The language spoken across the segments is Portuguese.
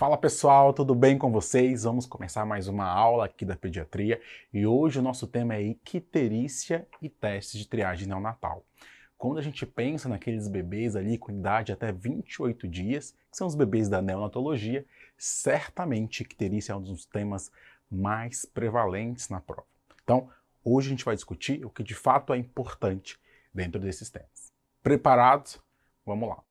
Fala pessoal, tudo bem com vocês? Vamos começar mais uma aula aqui da pediatria e hoje o nosso tema é icterícia e testes de triagem neonatal. Quando a gente pensa naqueles bebês ali com idade até 28 dias, que são os bebês da neonatologia, certamente icterícia é um dos temas mais prevalentes na prova. Então, hoje a gente vai discutir o que de fato é importante dentro desses temas. Preparados? Vamos lá!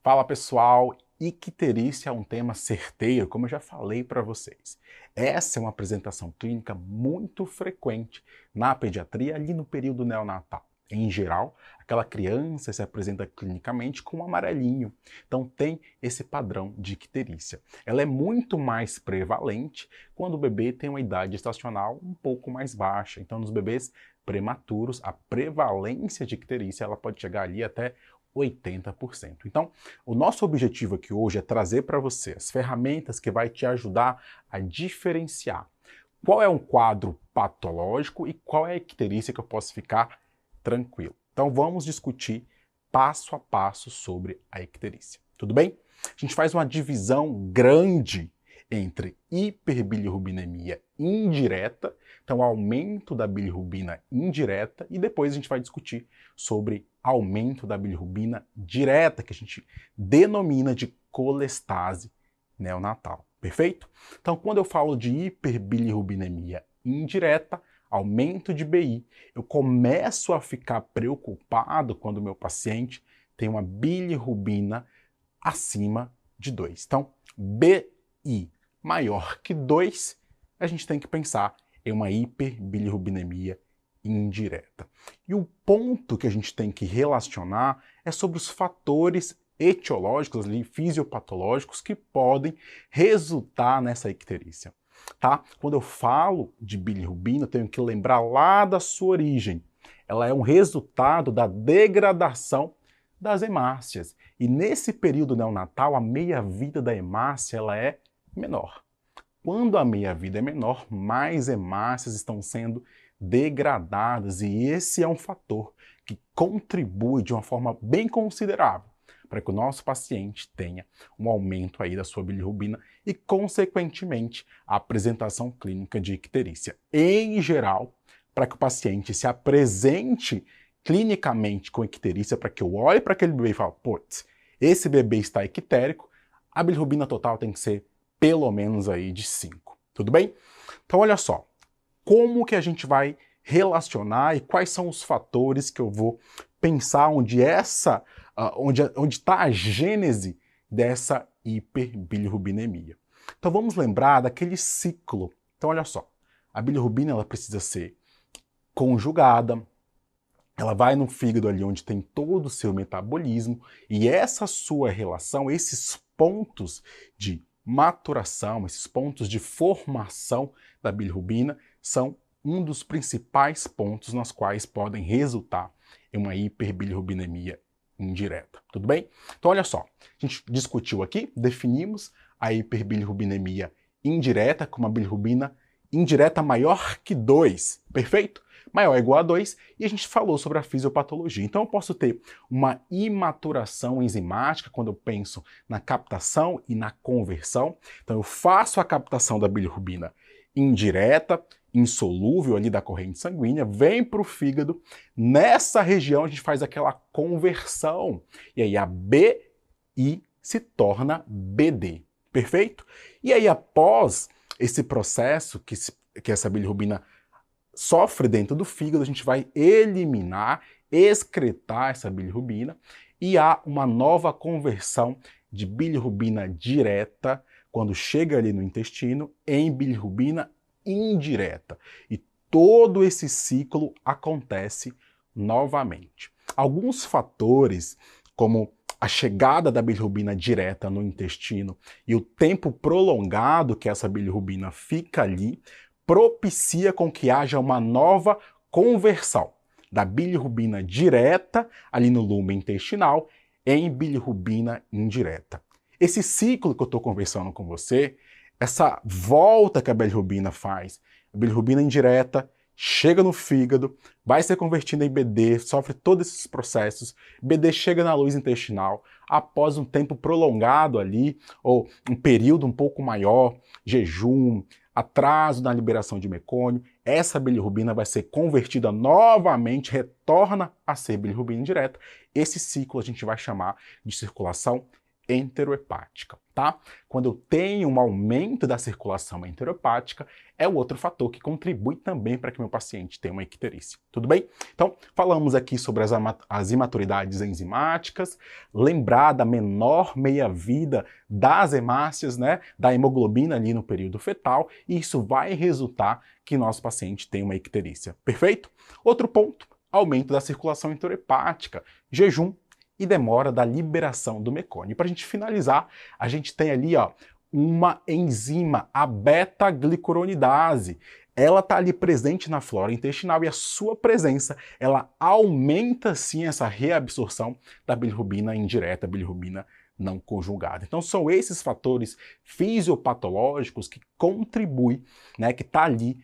Fala pessoal, icterícia é um tema certeiro, como eu já falei para vocês. Essa é uma apresentação clínica muito frequente na pediatria ali no período neonatal. Em geral, aquela criança se apresenta clinicamente com um amarelinho, então tem esse padrão de icterícia. Ela é muito mais prevalente quando o bebê tem uma idade gestacional um pouco mais baixa. Então, nos bebês prematuros, a prevalência de icterícia ela pode chegar ali até 80%. Então, o nosso objetivo aqui hoje é trazer para você as ferramentas que vai te ajudar a diferenciar qual é um quadro patológico e qual é a icterícia que eu posso ficar tranquilo. Então, vamos discutir passo a passo sobre a icterícia. Tudo bem? A gente faz uma divisão grande entre hiperbilirrubinemia indireta, então aumento da bilirrubina indireta, e depois a gente vai discutir sobre aumento da bilirrubina direta, que a gente denomina de colestase neonatal. Perfeito? Então, quando eu falo de hiperbilirrubinemia indireta, aumento de BI, eu começo a ficar preocupado quando o meu paciente tem uma bilirrubina acima de 2. Então, BI maior que 2, a gente tem que pensar em uma hiperbilirrubinemia indireta. E o ponto que a gente tem que relacionar é sobre os fatores etiológicos, ali, fisiopatológicos, que podem resultar nessa icterícia. Tá? Quando eu falo de bilirrubina, eu tenho que lembrar lá da sua origem. Ela é um resultado da degradação das hemácias. E nesse período neonatal, a meia-vida da hemácia ela é menor. Quando a meia-vida é menor, mais hemácias estão sendo degradadas, e esse é um fator que contribui de uma forma bem considerável para que o nosso paciente tenha um aumento aí da sua bilirrubina e, consequentemente, a apresentação clínica de icterícia. Em geral, para que o paciente se apresente clinicamente com icterícia, para que eu olhe para aquele bebê e fale, putz, esse bebê está ictérico, a bilirrubina total tem que ser pelo menos aí de 5. Tudo bem? Então, olha só. Como que a gente vai relacionar e quais são os fatores que eu vou pensar onde está a gênese dessa hiperbilirrubinemia. Então vamos lembrar daquele ciclo. Então olha só, a bilirrubina ela precisa ser conjugada, ela vai no fígado ali onde tem todo o seu metabolismo, e essa sua relação, esses pontos de maturação, esses pontos de formação da bilirrubina são um dos principais pontos nos quais podem resultar em uma hiperbilirrubinemia indireta. Tudo bem? Então olha só, a gente discutiu aqui, definimos a hiperbilirrubinemia indireta com uma bilirrubina indireta maior que 2, perfeito? Maior ou igual a 2, e a gente falou sobre a fisiopatologia. Então eu posso ter uma imaturação enzimática quando eu penso na captação e na conversão. Então eu faço a captação da bilirrubina indireta, insolúvel ali da corrente sanguínea, vem para o fígado, nessa região a gente faz aquela conversão, e aí a BI se torna BD, perfeito? E aí após esse processo que essa bilirrubina sofre dentro do fígado, a gente vai eliminar, excretar essa bilirrubina, e há uma nova conversão de bilirrubina direta, quando chega ali no intestino, em bilirrubina indireta. E todo esse ciclo acontece novamente. Alguns fatores, como a chegada da bilirrubina direta no intestino e o tempo prolongado que essa bilirrubina fica ali, propicia com que haja uma nova conversão da bilirrubina direta ali no lume intestinal em bilirrubina indireta. Esse ciclo que eu estou conversando com você, essa volta que a bilirrubina faz, a bilirrubina indireta chega no fígado, vai ser convertido em BD, sofre todos esses processos, BD chega na luz intestinal, após um tempo prolongado ali, ou um período um pouco maior, jejum, atraso na liberação de mecônio, essa bilirrubina vai ser convertida novamente, retorna a ser bilirrubina indireta. Esse ciclo a gente vai chamar de circulação enterohepática, tá? Quando eu tenho um aumento da circulação enterohepática, é o outro fator que contribui também para que meu paciente tenha uma icterícia. Tudo bem? Então, falamos aqui sobre as imaturidades enzimáticas, lembrar da menor meia-vida das hemácias, né, da hemoglobina ali no período fetal, e isso vai resultar que nosso paciente tenha uma icterícia. Perfeito? Outro ponto, aumento da circulação enterohepática, jejum e demora da liberação do mecônio. Para a gente finalizar, a gente tem ali uma enzima, a beta-glicuronidase. Ela está ali presente na flora intestinal e a sua presença, ela aumenta sim essa reabsorção da bilirrubina indireta, bilirrubina não conjugada. Então são esses fatores fisiopatológicos que contribuem, né, que está ali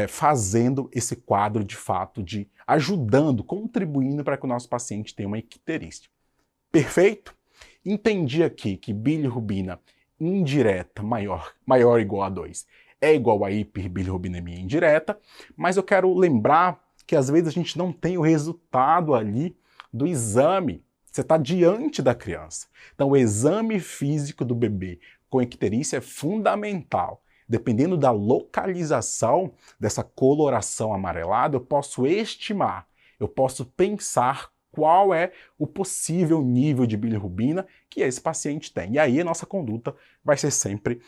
fazendo esse quadro de fato de ajudando, contribuindo para que o nosso paciente tenha uma icterícia. Perfeito? Entendi aqui que bilirrubina indireta maior ou igual a 2 é igual a hiperbilirrubinemia indireta, mas eu quero lembrar que às vezes a gente não tem o resultado ali do exame. Você está diante da criança. Então o exame físico do bebê com icterícia é fundamental. Dependendo da localização dessa coloração amarelada, eu posso estimar, eu posso pensar qual é o possível nível de bilirrubina que esse paciente tem. E aí a nossa conduta vai ser sempre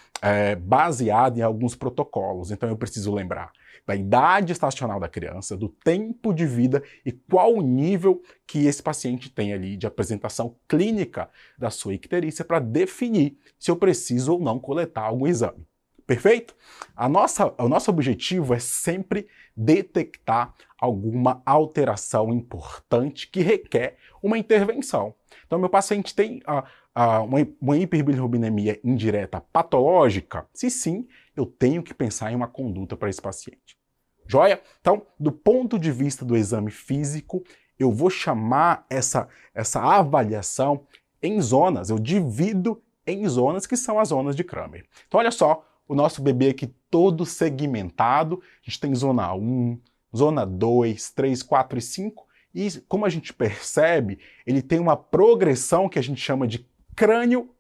baseada em alguns protocolos. Então eu preciso lembrar da idade estacional da criança, do tempo de vida e qual o nível que esse paciente tem ali de apresentação clínica da sua icterícia para definir se eu preciso ou não coletar algum exame. Perfeito? O nosso objetivo é sempre detectar alguma alteração importante que requer uma intervenção. Então, meu paciente tem uma hiperbilirrubinemia indireta patológica? Se sim, eu tenho que pensar em uma conduta para esse paciente. Joia? Então, do ponto de vista do exame físico, eu vou chamar essa avaliação em zonas. Eu divido em zonas que são as zonas de Cramer. Então, olha só. O nosso bebê aqui todo segmentado, a gente tem zona 1, zona 2, 3, 4 e 5, e como a gente percebe, ele tem uma progressão que a gente chama de crânio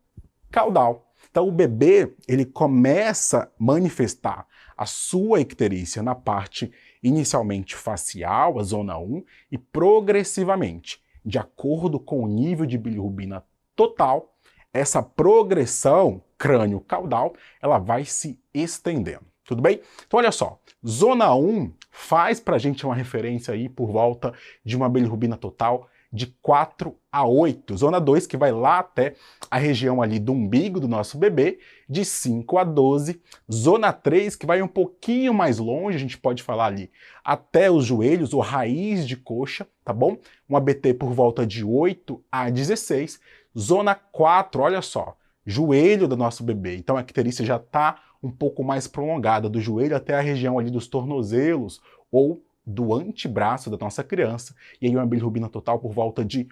caudal. Então o bebê, ele começa a manifestar a sua icterícia na parte inicialmente facial, a zona 1, e progressivamente, de acordo com o nível de bilirrubina total, essa progressão crânio-caudal, ela vai se estendendo, tudo bem? Então olha só, zona 1 faz pra gente uma referência aí por volta de uma bilirrubina total de 4 a 8. Zona 2, que vai lá até a região ali do umbigo do nosso bebê, de 5 a 12. Zona 3, que vai um pouquinho mais longe, a gente pode falar ali, até os joelhos ou raiz de coxa, tá bom? Um ABT por volta de 8 a 16. Zona 4, olha só, joelho do nosso bebê. Então a icterícia já está um pouco mais prolongada, do joelho até a região ali dos tornozelos ou do antebraço da nossa criança. E aí uma bilirrubina total por volta de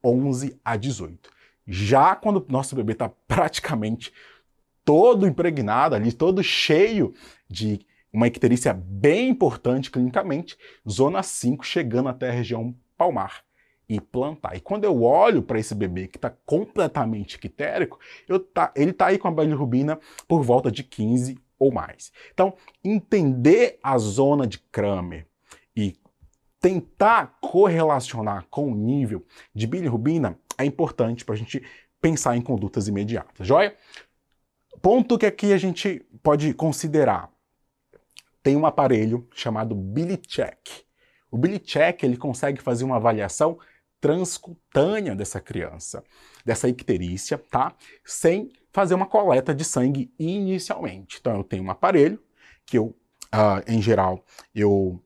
11 a 18. Já quando o nosso bebê está praticamente todo impregnado ali, todo cheio de uma icterícia bem importante clinicamente, zona 5 chegando até a região palmar e plantar. E quando eu olho para esse bebê que está completamente ictérico, ele está aí com a bilirrubina por volta de 15 ou mais. Então, entender a zona de Cramer e tentar correlacionar com o nível de bilirrubina é importante para a gente pensar em condutas imediatas, joia? Ponto que aqui a gente pode considerar. Tem um aparelho chamado BiliCheck. O BiliCheck, ele consegue fazer uma avaliação transcutânea dessa criança, dessa icterícia, tá? Sem fazer uma coleta de sangue inicialmente. Então eu tenho um aparelho que eu, em geral, eu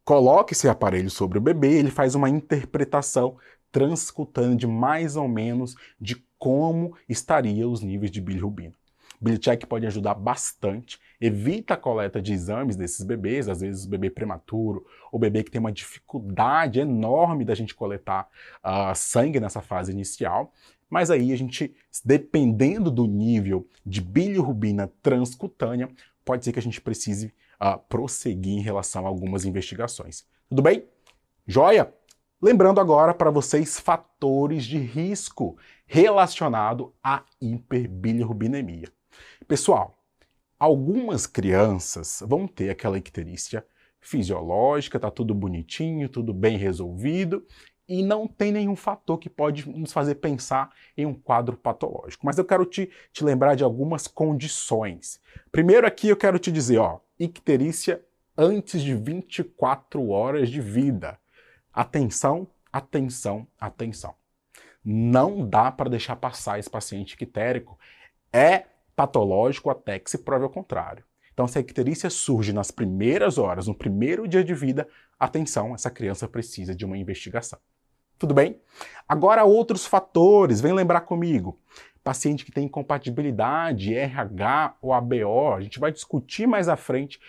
coloco esse aparelho sobre o bebê, ele faz uma interpretação transcutânea de mais ou menos de como estariam os níveis de bilirrubina. Billy-Check pode ajudar bastante, evita a coleta de exames desses bebês, às vezes o bebê prematuro, ou bebê que tem uma dificuldade enorme da gente coletar sangue nessa fase inicial, mas aí a gente, dependendo do nível de bilirrubina transcutânea, pode ser que a gente precise prosseguir em relação a algumas investigações. Tudo bem? Joia? Lembrando agora para vocês fatores de risco relacionado à hiperbilirrubinemia. Pessoal, algumas crianças vão ter aquela icterícia fisiológica, tá tudo bonitinho, tudo bem resolvido, e não tem nenhum fator que pode nos fazer pensar em um quadro patológico. Mas eu quero te lembrar de algumas condições. Primeiro aqui eu quero te dizer, icterícia antes de 24 horas de vida. Atenção, atenção, atenção. Não dá para deixar passar esse paciente ictérico. É patológico até que se prove ao contrário. Então, se a icterícia surge nas primeiras horas, no primeiro dia de vida, atenção, essa criança precisa de uma investigação. Tudo bem? Agora, outros fatores, vem lembrar comigo. Paciente que tem incompatibilidade, RH ou ABO, a gente vai discutir mais à frente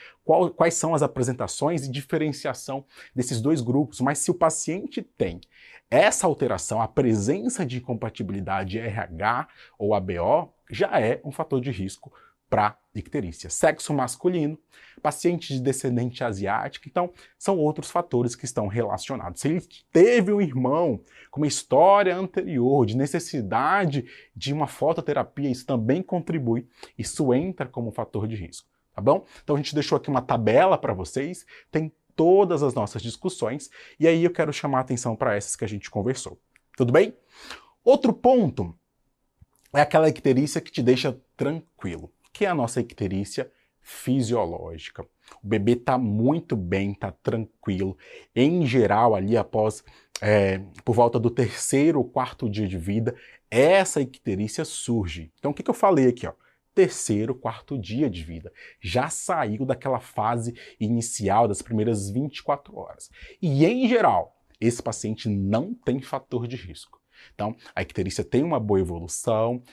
quais são as apresentações e diferenciação desses dois grupos, mas se o paciente tem essa alteração, a presença de incompatibilidade RH ou ABO, já é um fator de risco para icterícia. Sexo masculino, paciente de descendente asiático, então são outros fatores que estão relacionados. Se ele teve um irmão com uma história anterior de necessidade de uma fototerapia, isso também contribui, isso entra como fator de risco, tá bom? Então a gente deixou aqui uma tabela para vocês, tem todas as nossas discussões, e aí eu quero chamar a atenção para essas que a gente conversou. Tudo bem? Outro ponto é aquela icterícia que te deixa tranquilo, que é a nossa icterícia fisiológica. O bebê está muito bem, está tranquilo. Em geral, ali após, por volta do 3º ou 4º dia de vida, essa icterícia surge. Então, o que eu falei aqui? 3º, 4º dia de vida. Já saiu daquela fase inicial das primeiras 24 horas. E, em geral, esse paciente não tem fator de risco. Então, a icterícia tem uma boa evolução,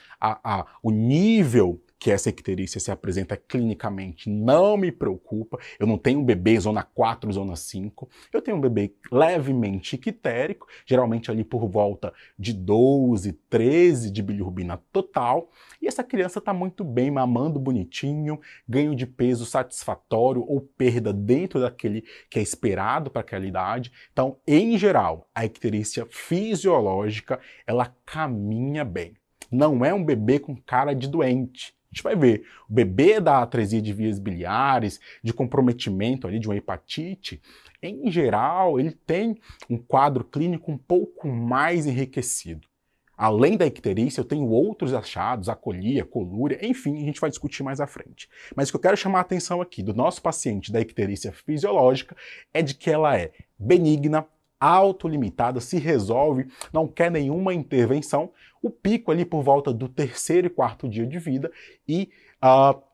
o nível que essa icterícia se apresenta clinicamente não me preocupa, eu não tenho um bebê zona 4, zona 5, eu tenho um bebê levemente ictérico, geralmente ali por volta de 12, 13 de bilirrubina total, e essa criança está muito bem, mamando bonitinho, ganho de peso satisfatório ou perda dentro daquele que é esperado para aquela idade. Então, em geral, a icterícia fisiológica, ela caminha bem. Não é um bebê com cara de doente. A gente vai ver, o bebê da atresia de vias biliares, de comprometimento ali de uma hepatite, em geral, ele tem um quadro clínico um pouco mais enriquecido. Além da icterícia, eu tenho outros achados, acolia, colúria, enfim, a gente vai discutir mais à frente. Mas o que eu quero chamar a atenção aqui do nosso paciente da icterícia fisiológica é de que ela é benigna, autolimitada, se resolve, não quer nenhuma intervenção, o pico ali por volta do 3º e 4º dia de vida e,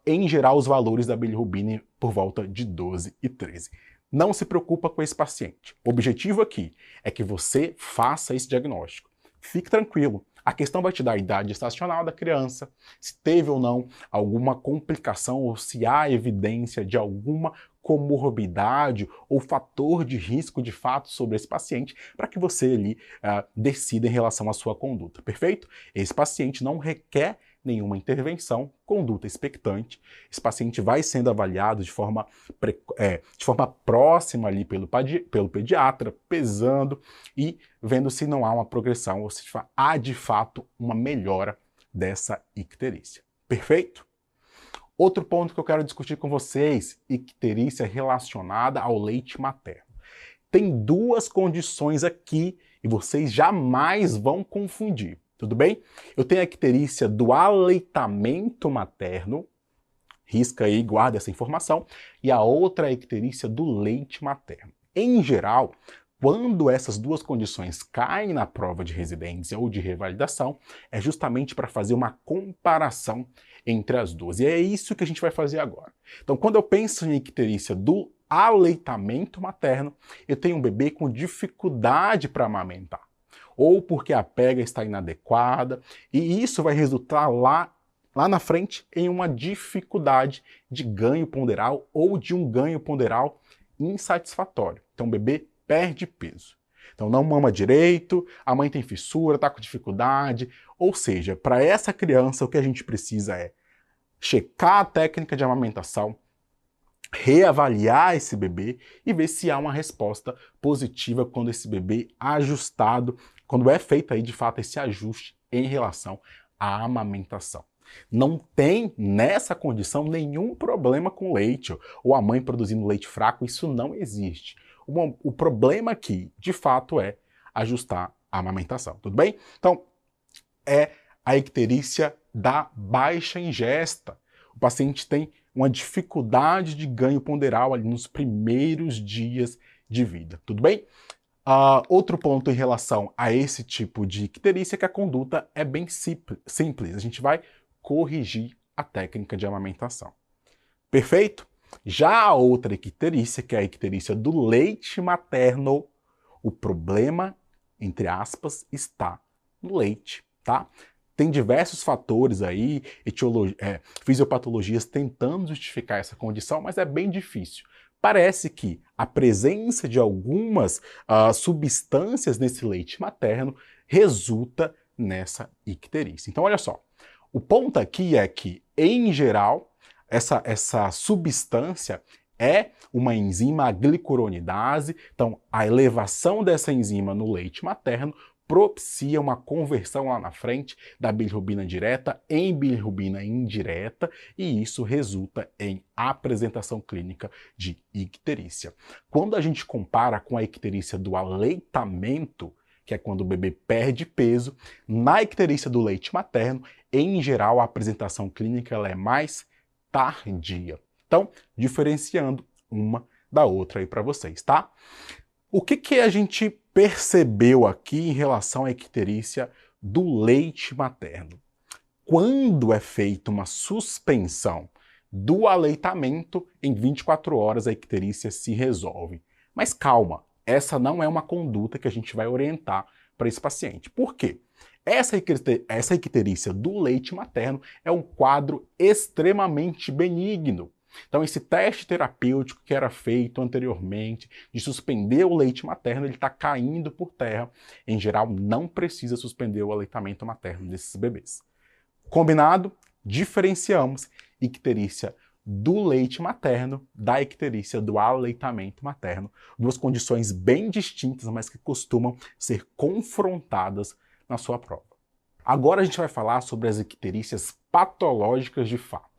em geral, os valores da bilirrubina por volta de 12 e 13. Não se preocupa com esse paciente. O objetivo aqui é que você faça esse diagnóstico. Fique tranquilo. A questão vai te dar a idade estacional da criança, se teve ou não alguma complicação ou se há evidência de alguma comorbidade ou fator de risco de fato sobre esse paciente para que você ali decida em relação à sua conduta, perfeito? Esse paciente não requer nenhuma intervenção, conduta expectante. Esse paciente vai sendo avaliado de forma próxima ali pelo pediatra, pesando e vendo se não há uma progressão ou se há de fato uma melhora dessa icterícia. Perfeito? Outro ponto que eu quero discutir com vocês, icterícia relacionada ao leite materno. Tem duas condições aqui e vocês jamais vão confundir. Tudo bem? Eu tenho a icterícia do aleitamento materno, risca aí, guarda essa informação, e a outra é a icterícia do leite materno. Em geral, quando essas duas condições caem na prova de residência ou de revalidação, é justamente para fazer uma comparação entre as duas. E é isso que a gente vai fazer agora. Então, quando eu penso em icterícia do aleitamento materno, eu tenho um bebê com dificuldade para amamentar, ou porque a pega está inadequada, e isso vai resultar lá lá na frente em uma dificuldade de ganho ponderal ou de um ganho ponderal insatisfatório. Então o bebê perde peso. Então não mama direito, a mãe tem fissura, está com dificuldade. Ou seja, para essa criança o que a gente precisa é checar a técnica de amamentação, reavaliar esse bebê e ver se há uma resposta positiva quando esse bebê ajustado, quando é feito aí de fato esse ajuste em relação à amamentação. Não tem nessa condição nenhum problema com leite ou a mãe produzindo leite fraco, isso não existe. O problema aqui, de fato, é ajustar a amamentação, tudo bem? Então, é a icterícia da baixa ingesta. O paciente tem uma dificuldade de ganho ponderal ali nos primeiros dias de vida, tudo bem? Outro ponto em relação a esse tipo de icterícia é que a conduta é bem simples. A gente vai corrigir a técnica de amamentação. Perfeito? Já a outra icterícia, que é a icterícia do leite materno, o problema, entre aspas, está no leite, tá? Tem diversos fatores aí, fisiopatologias tentando justificar essa condição, mas é bem difícil. Parece que a presença de algumas substâncias nesse leite materno resulta nessa icterícia. Então, olha só, o ponto aqui é que, em geral, essa substância é uma enzima glicuronidase, então a elevação dessa enzima no leite materno propicia uma conversão lá na frente da bilirrubina direta em bilirrubina indireta e isso resulta em apresentação clínica de icterícia. Quando a gente compara com a icterícia do aleitamento, que é quando o bebê perde peso, na icterícia do leite materno, em geral a apresentação clínica ela é mais tardia. Então, diferenciando uma da outra aí para vocês, tá? O que a gente percebeu aqui em relação à icterícia do leite materno? Quando é feita uma suspensão do aleitamento, em 24 horas a icterícia se resolve. Mas calma, essa não é uma conduta que a gente vai orientar para esse paciente. Por quê? Essa icterícia do leite materno é um quadro extremamente benigno. Então esse teste terapêutico que era feito anteriormente de suspender o leite materno, ele está caindo por terra. Em geral, não precisa suspender o aleitamento materno desses bebês. Combinado? Diferenciamos icterícia do leite materno da icterícia do aleitamento materno. Duas condições bem distintas, mas que costumam ser confrontadas na sua prova. Agora a gente vai falar sobre as icterícias patológicas de fato.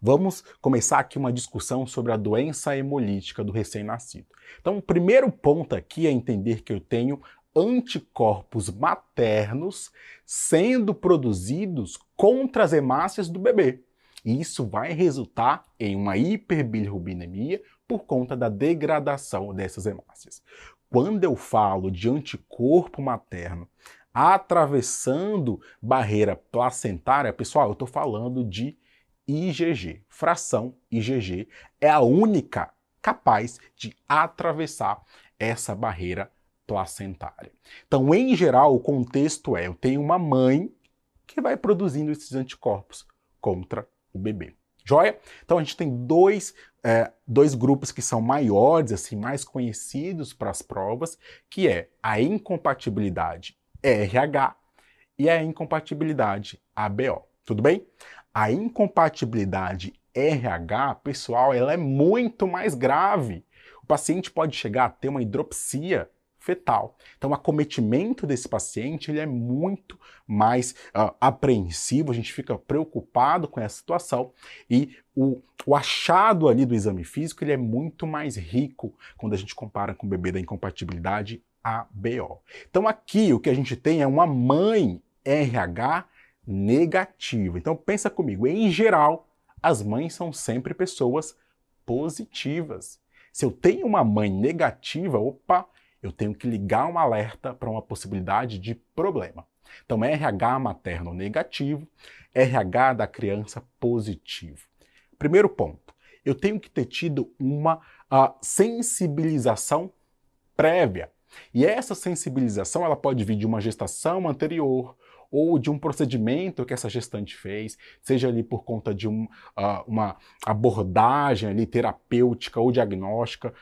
Vamos começar aqui uma discussão sobre a doença hemolítica do recém-nascido. Então, o primeiro ponto aqui é entender que eu tenho anticorpos maternos sendo produzidos contra as hemácias do bebê. E isso vai resultar em uma hiperbilirrubinemia por conta da degradação dessas hemácias. Quando eu falo de anticorpo materno atravessando barreira placentária, pessoal, eu estou falando de IgG, fração IgG, é a única capaz de atravessar essa barreira placentária. Então, em geral, o contexto é, eu tenho uma mãe que vai produzindo esses anticorpos contra o bebê. Joia? Então, a gente tem dois grupos que são maiores, assim, mais conhecidos para as provas, que é a incompatibilidade RH e a incompatibilidade ABO. Tudo bem? A incompatibilidade RH, pessoal, ela é muito mais grave. O paciente pode chegar a ter uma hidropsia fetal. Então, o acometimento desse paciente ele é muito mais apreensivo, a gente fica preocupado com essa situação e o achado ali do exame físico ele é muito mais rico quando a gente compara com o bebê da incompatibilidade ABO. Então, aqui o que a gente tem é uma mãe RH negativa. Então, pensa comigo, em geral, as mães são sempre pessoas positivas. Se eu tenho uma mãe negativa, eu tenho que ligar um alerta para uma possibilidade de problema. Então, RH materno negativo, RH da criança positivo. Primeiro ponto, eu tenho que ter tido uma sensibilização prévia. E essa sensibilização ela pode vir de uma gestação anterior ou de um procedimento que essa gestante fez, seja ali por conta de uma abordagem ali terapêutica ou diagnóstica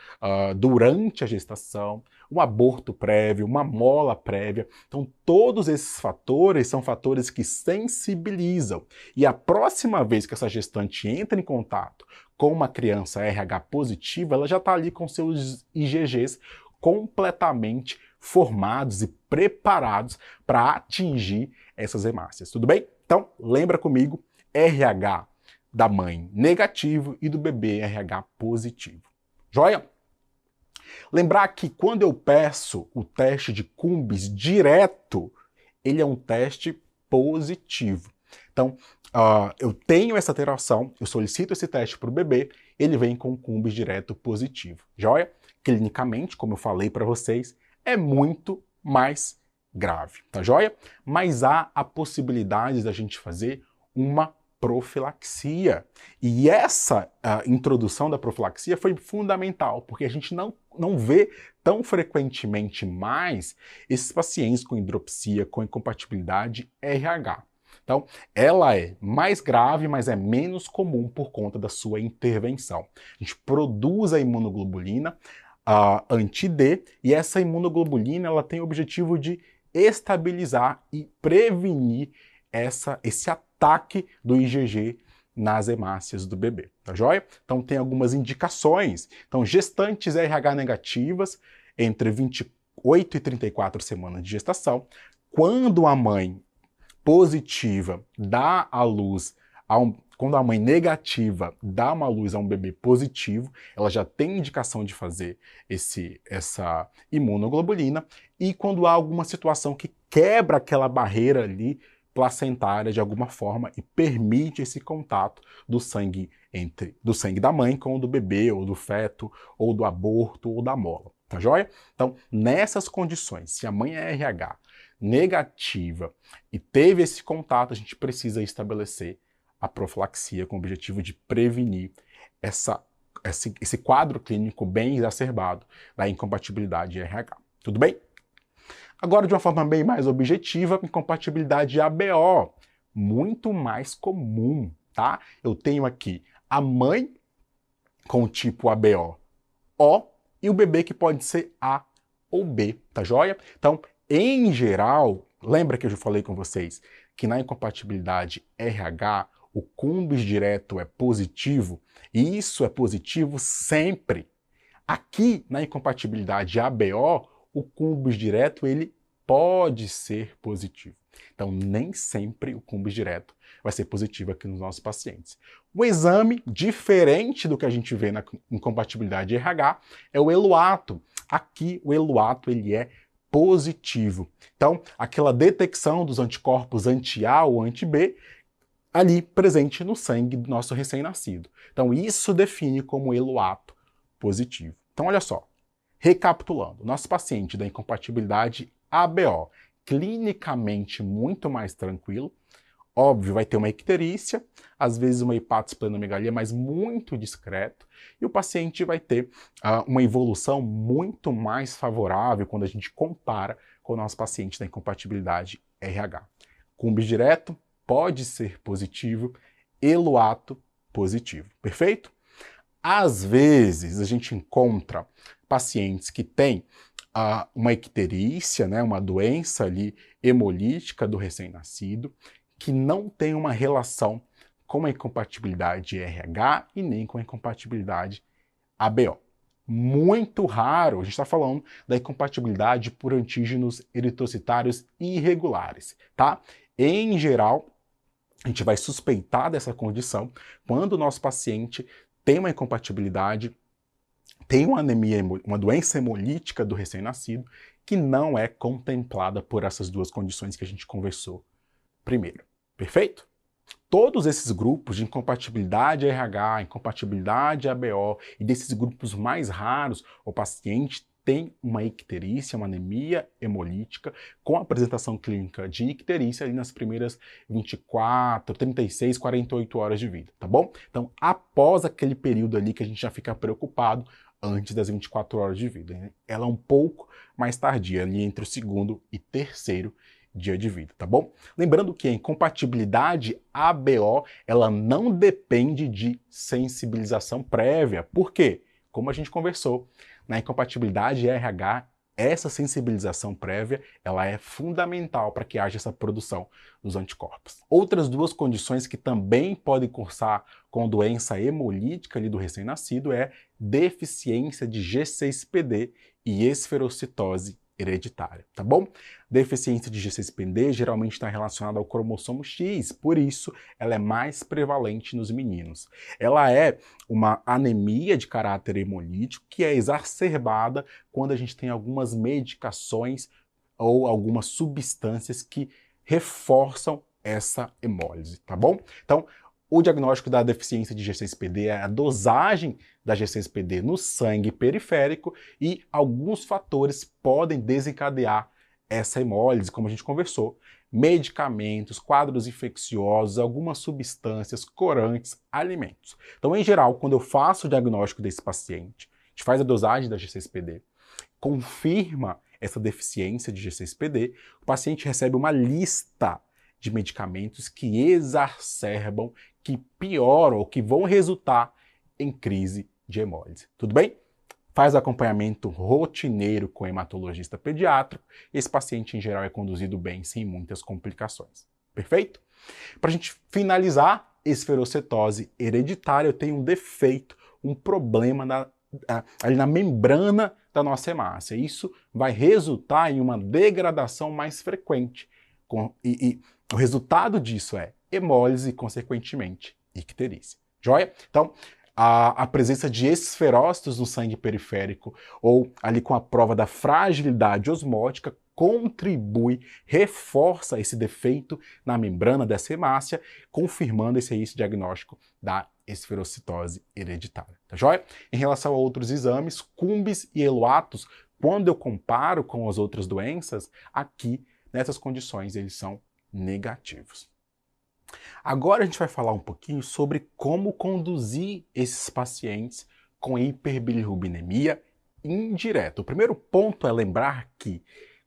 durante a gestação, um aborto prévio, uma mola prévia. Então, todos esses fatores são fatores que sensibilizam. E a próxima vez que essa gestante entra em contato com uma criança RH positiva, ela já está ali com seus IgGs completamente formados e preparados para atingir essas hemácias. Tudo bem? Então, lembra comigo, RH da mãe negativo e do bebê RH positivo. Joia? Lembrar que quando eu peço o teste de Cumbis direto, ele é um teste positivo. Então, eu tenho essa alteração, eu solicito esse teste para o bebê, ele vem com Cumbis direto positivo. Joia? Clinicamente, como eu falei para vocês, é muito mais grave, tá joia? Mas há a possibilidade da gente fazer uma profilaxia. E essa introdução da profilaxia foi fundamental, porque a gente não vê tão frequentemente mais esses pacientes com hidropsia, com incompatibilidade RH. Então, ela é mais grave, mas é menos comum por conta da sua intervenção. A gente produz a imunoglobulina anti-D, e essa imunoglobulina ela tem o objetivo de estabilizar e prevenir esse ataque do IgG nas hemácias do bebê, tá joia? Então tem algumas indicações. Então, gestantes RH negativas entre 28 e 34 semanas de gestação, quando a mãe positiva dá à luz quando a mãe negativa dá uma luz a um bebê positivo, ela já tem indicação de fazer essa imunoglobulina, e quando há alguma situação que quebra aquela barreira ali placentária de alguma forma e permite esse contato do sangue da mãe com o do bebê, ou do feto, ou do aborto, ou da mola, tá joia? Então, nessas condições, se a mãe é RH negativa e teve esse contato, a gente precisa estabelecer a profilaxia com o objetivo de prevenir esse quadro clínico bem exacerbado da incompatibilidade RH. Tudo bem? Agora, de uma forma bem mais objetiva, incompatibilidade ABO, muito mais comum, tá? Eu tenho aqui a mãe com o tipo ABO O e o bebê que pode ser A ou B, tá joia? Então, em geral, lembra que eu já falei com vocês que na incompatibilidade RH o Cumbis direto é positivo, e isso é positivo sempre. Aqui na incompatibilidade ABO, o Cumbis direto ele pode ser positivo. Então, nem sempre o Cumbis direto vai ser positivo aqui nos nossos pacientes. O exame, diferente do que a gente vê na incompatibilidade RH, é o ELUATO. Aqui, o ELUATO ele é positivo. Então, aquela detecção dos anticorpos anti-A ou anti-B, ali presente no sangue do nosso recém-nascido. Então, isso define como ELUATO positivo. Então, olha só, recapitulando, nosso paciente da incompatibilidade ABO, clinicamente muito mais tranquilo, óbvio, vai ter uma icterícia, às vezes uma hepatosplenomegalia, mas muito discreto, e o paciente vai ter uma evolução muito mais favorável quando a gente compara com o nosso paciente da incompatibilidade RH. Cumbis direto pode ser positivo, ELUATO positivo, perfeito? Às vezes a gente encontra pacientes que têm uma icterícia, né, uma doença ali hemolítica do recém-nascido, que não tem uma relação com a incompatibilidade RH e nem com a incompatibilidade ABO. Muito raro, a gente está falando da incompatibilidade por antígenos eritrocitários irregulares, tá? Em geral, a gente vai suspeitar dessa condição quando o nosso paciente tem uma incompatibilidade, tem uma anemia, uma doença hemolítica do recém-nascido, que não é contemplada por essas duas condições que a gente conversou primeiro. Perfeito? Todos esses grupos de incompatibilidade RH, incompatibilidade ABO e desses grupos mais raros, o paciente tem uma icterícia, uma anemia hemolítica, com apresentação clínica de icterícia ali nas primeiras 24, 36, 48 horas de vida, tá bom? Então, após aquele período ali que a gente já fica preocupado, antes das 24 horas de vida, né? Ela é um pouco mais tardia, ali entre o segundo e terceiro dia de vida, tá bom? Lembrando que a incompatibilidade ABO, ela não depende de sensibilização prévia. Por quê? Como a gente conversou, na incompatibilidade RH, essa sensibilização prévia, ela é fundamental para que haja essa produção dos anticorpos. Outras duas condições que também podem cursar com doença hemolítica ali do recém-nascido é deficiência de G6PD e esferocitose hereditária, tá bom? Deficiência de G6PD geralmente está relacionada ao cromossomo X, por isso ela é mais prevalente nos meninos. Ela é uma anemia de caráter hemolítico que é exacerbada quando a gente tem algumas medicações ou algumas substâncias que reforçam essa hemólise, tá bom? Então, o diagnóstico da deficiência de G6PD é a dosagem da G6PD no sangue periférico e alguns fatores podem desencadear essa hemólise, como a gente conversou. Medicamentos, quadros infecciosos, algumas substâncias, corantes, alimentos. Então, em geral, quando eu faço o diagnóstico desse paciente, a gente faz a dosagem da G6PD, confirma essa deficiência de G6PD, o paciente recebe uma lista de medicamentos que exacerbam, que pioram ou que vão resultar em crise de hemólise. Tudo bem? Faz acompanhamento rotineiro com o hematologista pediátrico e esse paciente, em geral, é conduzido bem, sem muitas complicações. Perfeito? Para a gente finalizar, esferocitose hereditária, eu tenho um defeito, um problema ali na membrana da nossa hemácia. Isso vai resultar em uma degradação mais frequente. E o resultado disso é hemólise e, consequentemente, icterícia. Joia? Então, a presença de esferócitos no sangue periférico ou ali com a prova da fragilidade osmótica contribui, reforça esse defeito na membrana dessa hemácia, confirmando esse diagnóstico da esferocitose hereditária. Tá joia? Em relação a outros exames, Cumbis e Eluatus, quando eu comparo com as outras doenças, aqui, nessas condições, eles são negativos. Agora a gente vai falar um pouquinho sobre como conduzir esses pacientes com hiperbilirrubinemia indireta. O primeiro ponto é lembrar que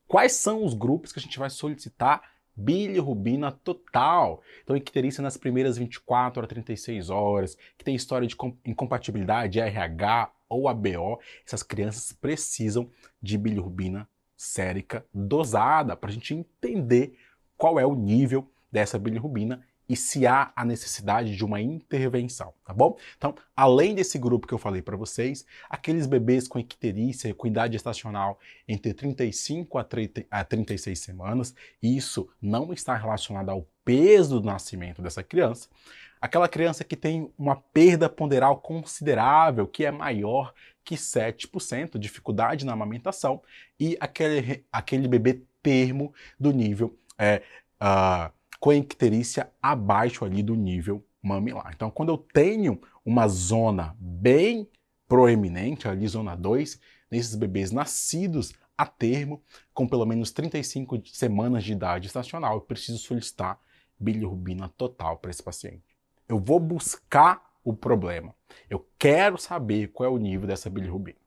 quais são os grupos que a gente vai solicitar bilirrubina total. Então, icterícia nas primeiras 24 a 36 horas, que tem história de incompatibilidade RH ou ABO, essas crianças precisam de bilirrubina sérica dosada para a gente entender qual é o nível dessa bilirrubina e se há a necessidade de uma intervenção, tá bom? Então, além desse grupo que eu falei para vocês, aqueles bebês com icterícia, com idade gestacional entre 35 a 36 semanas, isso não está relacionado ao peso do nascimento dessa criança, aquela criança que tem uma perda ponderal considerável, que é maior que 7%, dificuldade na amamentação, e aquele bebê termo do nível com icterícia abaixo ali do nível mamilar. Então, quando eu tenho uma zona bem proeminente, ali zona 2, nesses bebês nascidos a termo, com pelo menos 35 semanas de idade gestacional, eu preciso solicitar bilirrubina total para esse paciente. Eu vou buscar o problema. Eu quero saber qual é o nível dessa bilirrubina.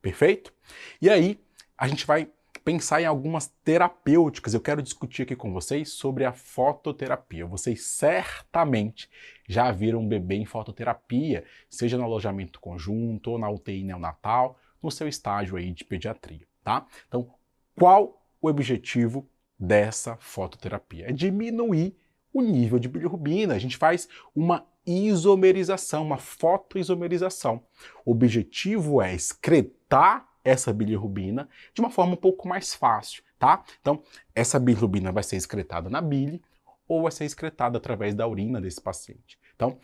Perfeito? E aí, a gente vai pensar em algumas terapêuticas. Eu quero discutir aqui com vocês sobre a fototerapia. Vocês certamente já viram um bebê em fototerapia, seja no alojamento conjunto ou na UTI neonatal, no seu estágio aí de pediatria, tá? Então, qual o objetivo dessa fototerapia? É diminuir o nível de bilirrubina. A gente faz uma isomerização, uma fotoisomerização. O objetivo é excretar essa bilirrubina de uma forma um pouco mais fácil, tá? Então, essa bilirrubina vai ser excretada na bile ou vai ser excretada através da urina desse paciente. Então,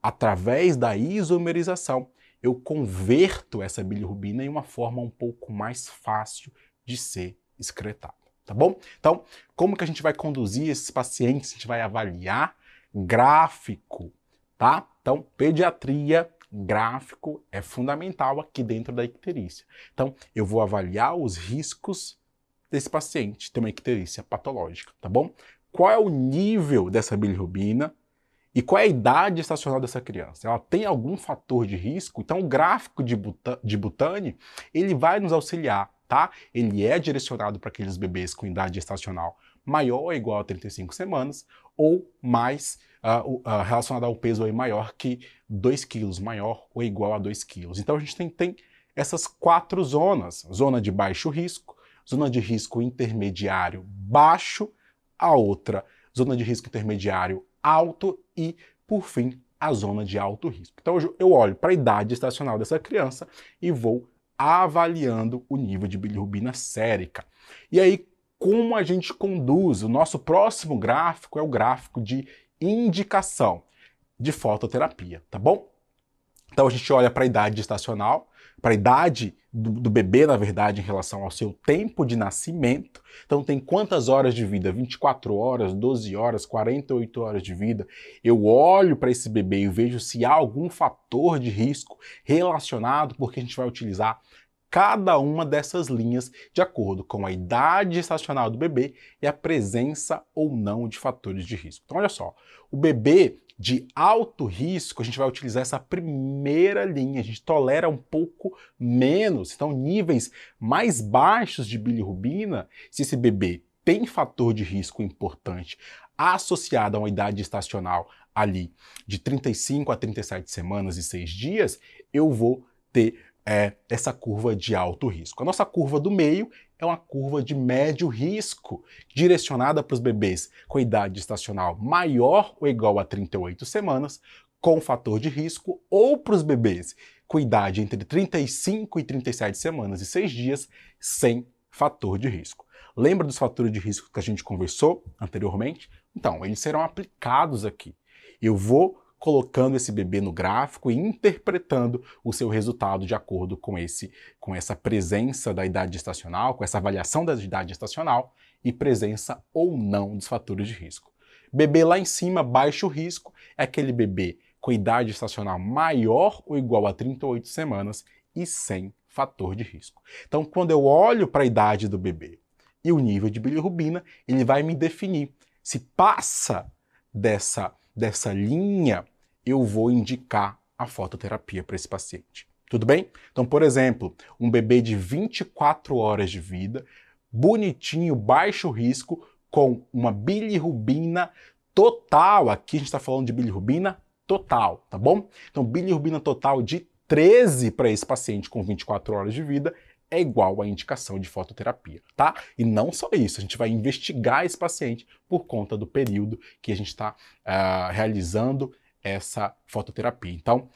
através da isomerização, eu converto essa bilirrubina em uma forma um pouco mais fácil de ser excretada, tá bom? Então, como que a gente vai conduzir esses pacientes? A gente vai avaliar gráfico, tá? Então, pediatria, gráfico é fundamental aqui dentro da icterícia. Então, eu vou avaliar os riscos desse paciente ter uma icterícia patológica, tá bom? Qual é o nível dessa bilirrubina e qual é a idade gestacional dessa criança? Ela tem algum fator de risco? Então, o gráfico de Butani, ele vai nos auxiliar, tá? Ele é direcionado para aqueles bebês com idade gestacional maior ou igual a 35 semanas, ou mais relacionado ao peso aí maior que 2 quilos, maior ou igual a 2 quilos. Então a gente tem essas 4 zonas: zona de baixo risco, zona de risco intermediário baixo, a outra zona de risco intermediário alto e, por fim, a zona de alto risco. Então eu olho para a idade estacional dessa criança e vou avaliando o nível de bilirrubina sérica. E aí, como a gente conduz? O nosso próximo gráfico é o gráfico de indicação de fototerapia, tá bom? Então a gente olha para a idade estacional, para a idade do bebê, na verdade, em relação ao seu tempo de nascimento. Então tem quantas horas de vida? 24 horas, 12 horas, 48 horas de vida. Eu olho para esse bebê e vejo se há algum fator de risco relacionado, porque a gente vai utilizar cada uma dessas linhas de acordo com a idade estacional do bebê e a presença ou não de fatores de risco. Então olha só, o bebê de alto risco, a gente vai utilizar essa primeira linha, a gente tolera um pouco menos, então níveis mais baixos de bilirrubina, se esse bebê tem fator de risco importante associado a uma idade estacional ali de 35 a 37 semanas e 6 dias, eu vou ter essa curva de alto risco. A nossa curva do meio é uma curva de médio risco, direcionada para os bebês com idade estacional maior ou igual a 38 semanas, com fator de risco, ou para os bebês com idade entre 35 e 37 semanas e 6 dias, sem fator de risco. Lembra dos fatores de risco que a gente conversou anteriormente? Então, eles serão aplicados aqui. Eu vou colocando esse bebê no gráfico e interpretando o seu resultado de acordo com essa presença da idade estacional, com essa avaliação da idade estacional e presença ou não dos fatores de risco. Bebê lá em cima, baixo risco, é aquele bebê com idade estacional maior ou igual a 38 semanas e sem fator de risco. Então, quando eu olho para a idade do bebê e o nível de bilirrubina, ele vai me definir se passa dessa linha, eu vou indicar a fototerapia para esse paciente. Tudo bem? Então, por exemplo, um bebê de 24 horas de vida, bonitinho, baixo risco, com uma bilirrubina total. Aqui a gente está falando de bilirrubina total, tá bom? Então, bilirrubina total de 13 para esse paciente com 24 horas de vida é igual à indicação de fototerapia, tá? E não só isso, a gente vai investigar esse paciente por conta do período que a gente está realizando essa fototerapia. Então,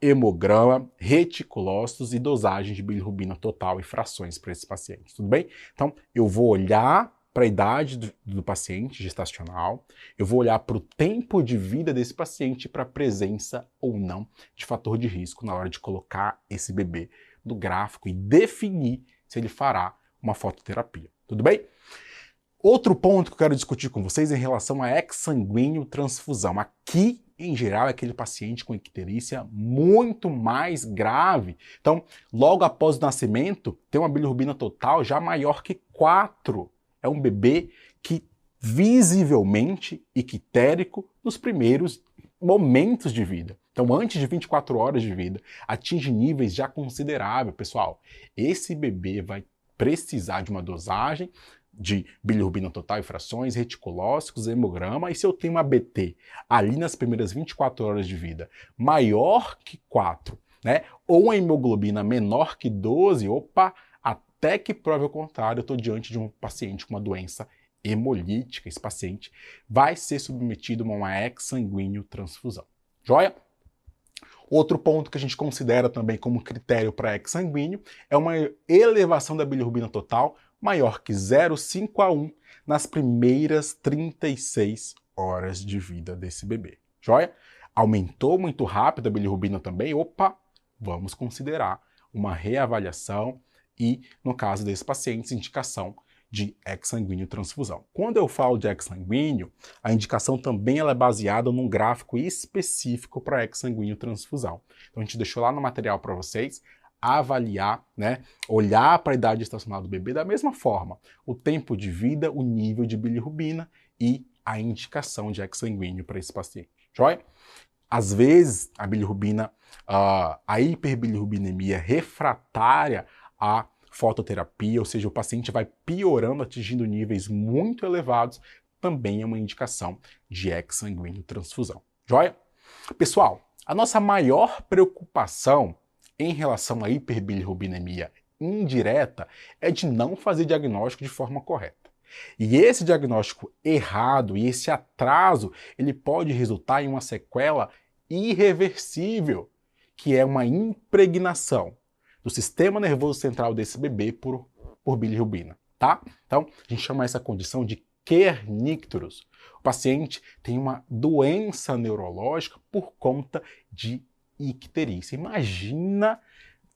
hemograma, reticulócitos e dosagem de bilirrubina total e frações para esses pacientes, tudo bem? Então, eu vou olhar para a idade do paciente gestacional, eu vou olhar para o tempo de vida desse paciente, para a presença ou não de fator de risco na hora de colocar esse bebê do gráfico e definir se ele fará uma fototerapia. Tudo bem? Outro ponto que eu quero discutir com vocês é em relação a exsanguíneo transfusão. Aqui, em geral, é aquele paciente com icterícia muito mais grave. Então, logo após o nascimento, tem uma bilirrubina total já maior que 4. É um bebê que visivelmente ictérico nos primeiros momentos de vida. Então, antes de 24 horas de vida, atinge níveis já consideráveis, pessoal. Esse bebê vai precisar de uma dosagem de bilirrubina total e frações, reticulócitos, hemograma, e se eu tenho uma BT ali nas primeiras 24 horas de vida maior que 4, né, ou uma hemoglobina menor que 12, opa, até que prove o contrário, eu estou diante de um paciente com uma doença hemolítica. Esse paciente vai ser submetido a uma exsanguíneo transfusão. Joia? Outro ponto que a gente considera também como critério para exsanguíneo é uma elevação da bilirrubina total maior que 0,5 a 1 nas primeiras 36 horas de vida desse bebê. Joia? Aumentou muito rápido a bilirrubina também, opa, vamos considerar uma reavaliação e, no caso desses pacientes, indicação de exsanguíneo transfusão. Quando eu falo de exsanguíneo, a indicação também ela é baseada num gráfico específico para exsanguíneo transfusão. Então a gente deixou lá no material para vocês avaliar, né, olhar para a idade estacional do bebê da mesma forma, o tempo de vida, o nível de bilirrubina e a indicação de exsanguíneo para esse paciente. Joia? Às vezes a bilirrubina, a hiperbilirrubinemia refratária a fototerapia, ou seja, o paciente vai piorando, atingindo níveis muito elevados, também é uma indicação de exsanguíneo transfusão. Joia? Pessoal, a nossa maior preocupação em relação à hiperbilirrubinemia indireta é de não fazer diagnóstico de forma correta. E esse diagnóstico errado e esse atraso, ele pode resultar em uma sequela irreversível, que é uma impregnação do sistema nervoso central desse bebê por bilirrubina, tá? Então, a gente chama essa condição de kernicterus. O paciente tem uma doença neurológica por conta de icterícia. Imagina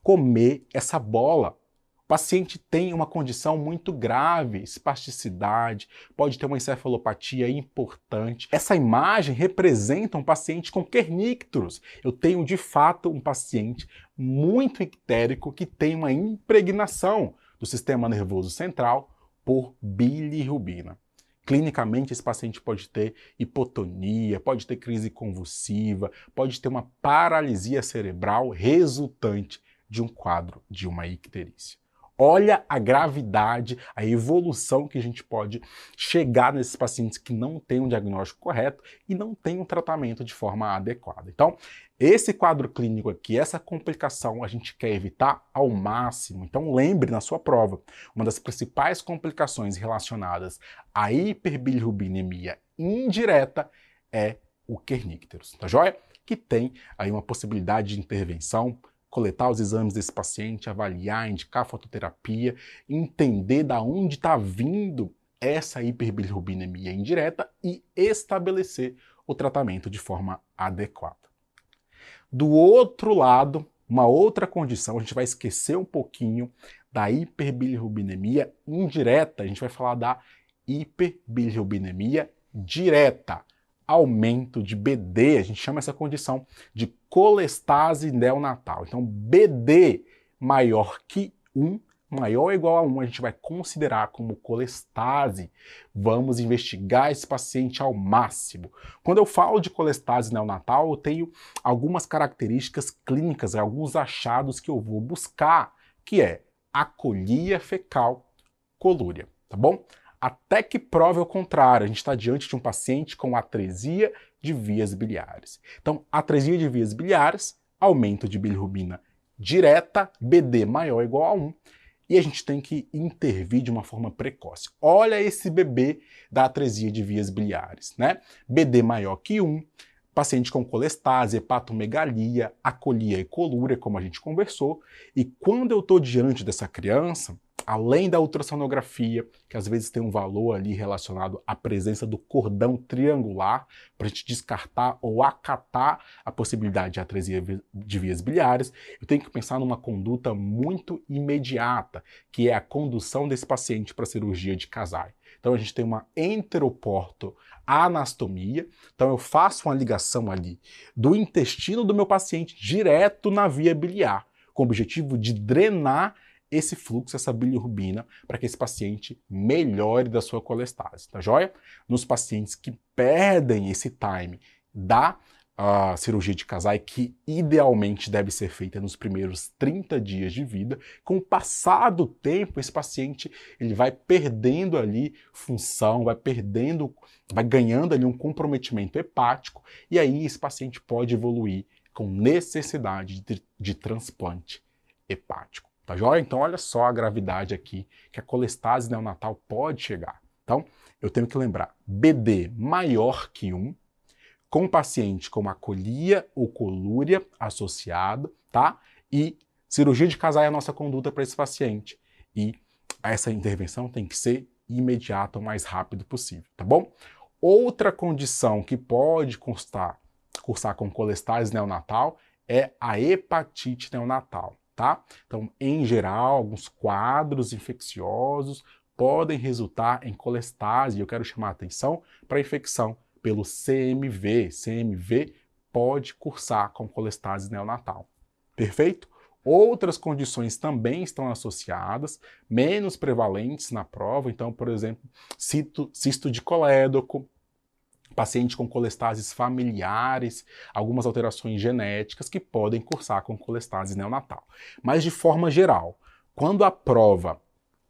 comer essa bola. O paciente tem uma condição muito grave, espasticidade, pode ter uma encefalopatia importante. Essa imagem representa um paciente com kernicterus. Eu tenho, de fato, um paciente muito ictérico que tem uma impregnação do sistema nervoso central por bilirrubina. Clinicamente, esse paciente pode ter hipotonia, pode ter crise convulsiva, pode ter uma paralisia cerebral resultante de um quadro de uma icterícia. Olha a gravidade, a evolução que a gente pode chegar nesses pacientes que não têm um diagnóstico correto e não têm um tratamento de forma adequada. Então, esse quadro clínico aqui, essa complicação, a gente quer evitar ao máximo. Então, lembre na sua prova, uma das principais complicações relacionadas à hiperbilirrubinemia indireta é o kernicterus, tá joia? Que tem aí uma possibilidade de intervenção, coletar os exames desse paciente, avaliar, indicar fototerapia, entender da onde está vindo essa hiperbilirrubinemia indireta e estabelecer o tratamento de forma adequada. Do outro lado, uma outra condição, a gente vai esquecer um pouquinho da hiperbilirrubinemia indireta, a gente vai falar da hiperbilirrubinemia direta. Aumento de BD, a gente chama essa condição de colestase neonatal. Então, BD maior que 1, maior ou igual a 1, a gente vai considerar como colestase. Vamos investigar esse paciente ao máximo. Quando eu falo de colestase neonatal, eu tenho algumas características clínicas, alguns achados que eu vou buscar, que é acolia fecal colúria, tá bom? Até que prove o contrário, a gente está diante de um paciente com atresia de vias biliares. Então, atresia de vias biliares, aumento de bilirrubina direta, BD maior ou igual a 1, e a gente tem que intervir de uma forma precoce. Olha esse bebê da atresia de vias biliares, né? BD maior que 1, paciente com colestase, hepatomegalia, acolia e colúria, como a gente conversou, e quando eu estou diante dessa criança, além da ultrassonografia, que às vezes tem um valor ali relacionado à presença do cordão triangular, para a gente descartar ou acatar a possibilidade de atresia de vias biliares, eu tenho que pensar numa conduta muito imediata, que é a condução desse paciente para a cirurgia de Kasai. Então a gente tem uma enteroporto anastomia, então eu faço uma ligação ali do intestino do meu paciente direto na via biliar, com o objetivo de drenar esse fluxo, essa bilirrubina, para que esse paciente melhore da sua colestase, tá joia? Nos pacientes que perdem esse time da cirurgia de Kasai, que idealmente deve ser feita nos primeiros 30 dias de vida, com o passar do tempo, esse paciente ele vai perdendo ali função, vai ganhando ali um comprometimento hepático, e aí esse paciente pode evoluir com necessidade de transplante hepático. Tá joia? Então olha só a gravidade aqui que a colestase neonatal pode chegar. Então eu tenho que lembrar, BD maior que 1, com paciente com acolia ou colúria associado, tá? E cirurgia de Kasai é a nossa conduta para esse paciente. E essa intervenção tem que ser imediata, o mais rápido possível, tá bom? Outra condição que pode cursar com colestase neonatal é a hepatite neonatal. Tá? Então, em geral, alguns quadros infecciosos podem resultar em colestase, e eu quero chamar a atenção para a infecção pelo CMV. CMV pode cursar com colestase neonatal. Perfeito? Outras condições também estão associadas, menos prevalentes na prova, então, por exemplo, cisto de colédoco, paciente com colestases familiares, algumas alterações genéticas que podem cursar com colestase neonatal. Mas de forma geral, Quando a prova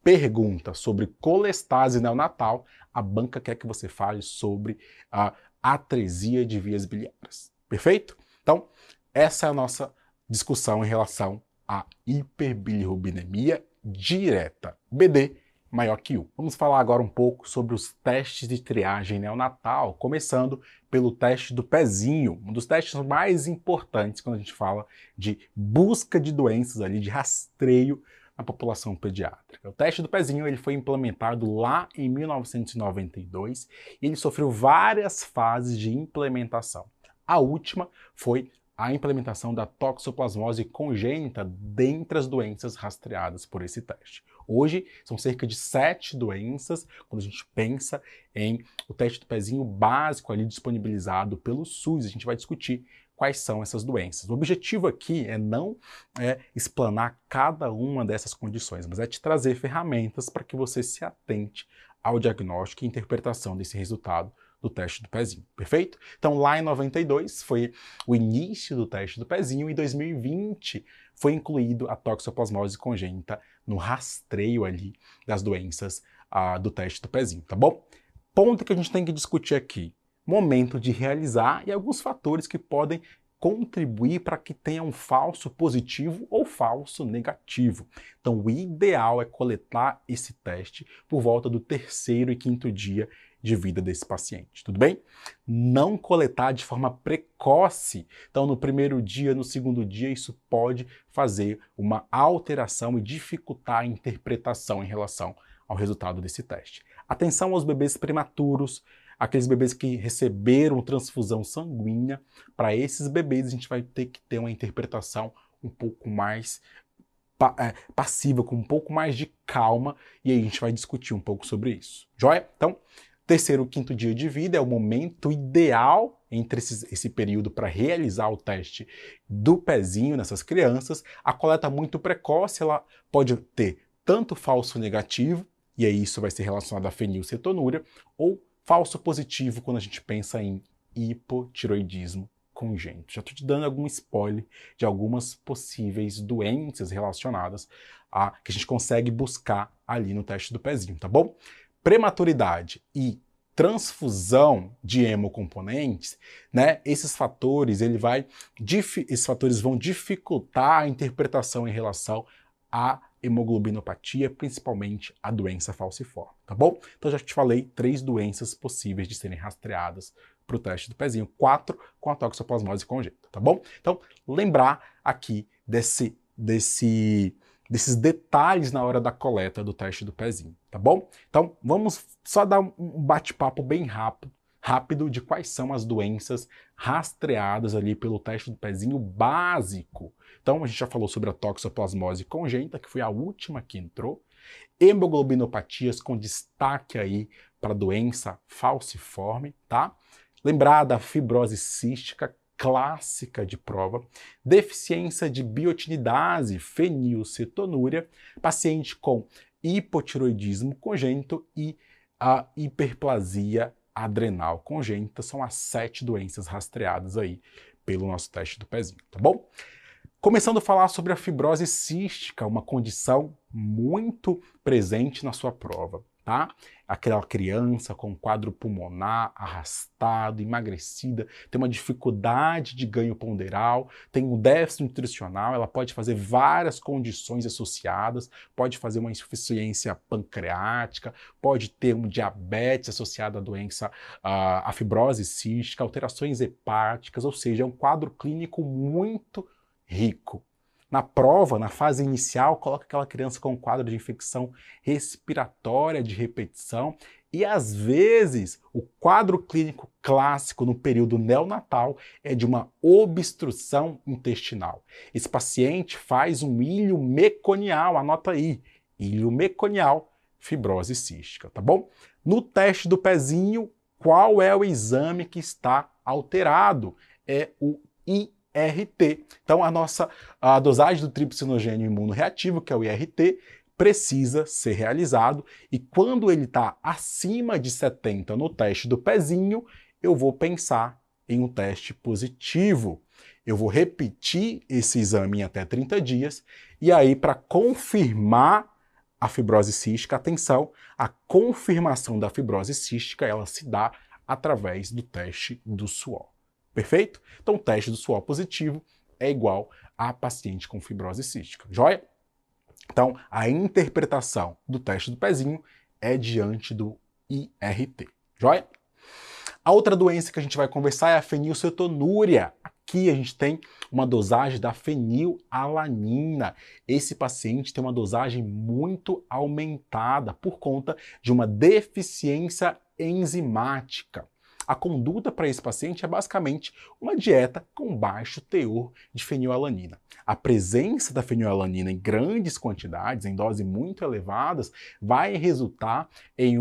pergunta sobre colestase neonatal, a banca quer que você fale sobre a atresia de vias biliares. Perfeito? Então, essa é a nossa discussão em relação à hiperbilirrubinemia direta, BD maior que 1. Vamos falar agora um pouco sobre os testes de triagem neonatal, começando pelo teste do pezinho, um dos testes mais importantes quando a gente fala de busca de doenças ali, de rastreio na população pediátrica. O teste do pezinho ele foi implementado lá em 1992 e ele sofreu várias fases de implementação. A última foi a implementação da toxoplasmose congênita dentre as doenças rastreadas por esse teste. Hoje, são cerca de 7 doenças, quando a gente pensa em o teste do pezinho básico ali disponibilizado pelo SUS. A gente vai discutir quais são essas doenças. O objetivo aqui é não explanar cada uma dessas condições, mas é te trazer ferramentas para que você se atente ao diagnóstico e interpretação desse resultado do teste do pezinho, perfeito? Então lá em 92 foi o início do teste do pezinho e em 2020 foi incluído a toxoplasmose congênita no rastreio ali das doenças do teste do pezinho, tá bom? Ponto que a gente tem que discutir aqui, momento de realizar e alguns fatores que podem contribuir para que tenha um falso positivo ou falso negativo. Então o ideal é coletar esse teste por volta do 3º e 5º dia de vida desse paciente, tudo bem? Não coletar de forma precoce. Então, no 1º dia, no 2º dia, isso pode fazer uma alteração e dificultar a interpretação em relação ao resultado desse teste. Atenção aos bebês prematuros, aqueles bebês que receberam transfusão sanguínea. Para esses bebês, a gente vai ter que ter uma interpretação um pouco mais passiva, com um pouco mais de calma, e aí a gente vai discutir um pouco sobre isso. Joia? Então, 3º, 5º dia de vida é o momento ideal entre esse período para realizar o teste do pezinho nessas crianças. A coleta muito precoce, ela pode ter tanto falso negativo, e aí isso vai ser relacionado à fenilcetonúria, ou falso positivo quando a gente pensa em hipotiroidismo congênito. Já estou te dando algum spoiler de algumas possíveis doenças relacionadas que a gente consegue buscar ali no teste do pezinho, tá bom? Prematuridade e transfusão de hemocomponentes, né? Esses fatores vão dificultar a interpretação em relação à hemoglobinopatia, principalmente a doença falciforme, tá bom? Então já te falei 3 doenças possíveis de serem rastreadas para o teste do pezinho, 4 com a toxoplasmose congênita, tá bom? Então lembrar aqui desses detalhes na hora da coleta do teste do pezinho, tá bom? Então, vamos só dar um bate-papo bem rápido de quais são as doenças rastreadas ali pelo teste do pezinho básico. Então, a gente já falou sobre a toxoplasmose congênita, que foi a última que entrou, hemoglobinopatias com destaque aí para a doença falciforme, tá? Lembrar da fibrose cística, clássica de prova, deficiência de biotinidase, fenilcetonúria, paciente com hipotiroidismo congênito e a hiperplasia adrenal congênita são as 7 doenças rastreadas aí pelo nosso teste do pezinho, tá bom? Começando a falar sobre a fibrose cística, uma condição muito presente na sua prova, tá? Aquela criança com quadro pulmonar arrastado, emagrecida, tem uma dificuldade de ganho ponderal, tem um déficit nutricional, ela pode fazer várias condições associadas, pode fazer uma insuficiência pancreática, pode ter um diabetes associado à doença, à fibrose cística, alterações hepáticas, ou seja, é um quadro clínico muito rico. Na prova, na fase inicial, coloca aquela criança com um quadro de infecção respiratória de repetição e, às vezes, o quadro clínico clássico no período neonatal é de uma obstrução intestinal. Esse paciente faz um ilho meconial, anota aí, ilho meconial, fibrose cística, tá bom? No teste do pezinho, qual é o exame que está alterado? É o IRT. Então a dosagem do tripsinogênio imunorreativo, que é o IRT, precisa ser realizado e quando ele está acima de 70 no teste do pezinho, eu vou pensar em um teste positivo. Eu vou repetir esse exame em até 30 dias, e aí, para confirmar a fibrose cística, atenção, a confirmação da fibrose cística, ela se dá através do teste do suor. Perfeito? Então, o teste do suor positivo é igual a paciente com fibrose cística. Joia? Então, a interpretação do teste do pezinho é diante do IRT. Joia? A outra doença que a gente vai conversar é a fenilcetonúria. Aqui a gente tem uma dosagem da fenilalanina. Esse paciente tem uma dosagem muito aumentada por conta de uma deficiência enzimática. A conduta para esse paciente é basicamente uma dieta com baixo teor de fenilalanina. A presença da fenilalanina em grandes quantidades, em doses muito elevadas, vai resultar em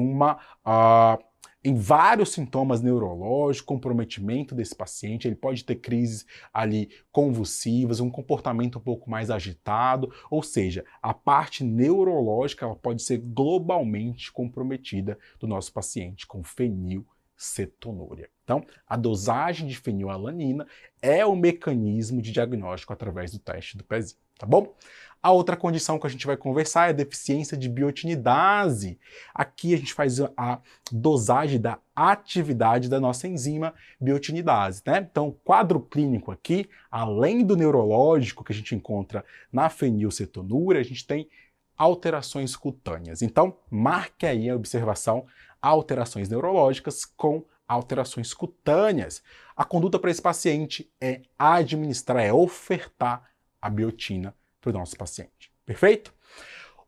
em vários sintomas neurológicos, comprometimento desse paciente, ele pode ter crises ali convulsivas, um comportamento um pouco mais agitado, ou seja, a parte neurológica ela pode ser globalmente comprometida do nosso paciente com fenilcetonúria. Então, a dosagem de fenilalanina é o mecanismo de diagnóstico através do teste do pezinho, tá bom? A outra condição que a gente vai conversar é a deficiência de biotinidase. Aqui a gente faz a dosagem da atividade da nossa enzima biotinidase, né? Então, o quadro clínico aqui, além do neurológico que a gente encontra na fenilcetonúria, a gente tem alterações cutâneas. Então, marque aí a observação, alterações neurológicas com alterações cutâneas. A conduta para esse paciente é administrar, é ofertar a biotina para o nosso paciente. Perfeito?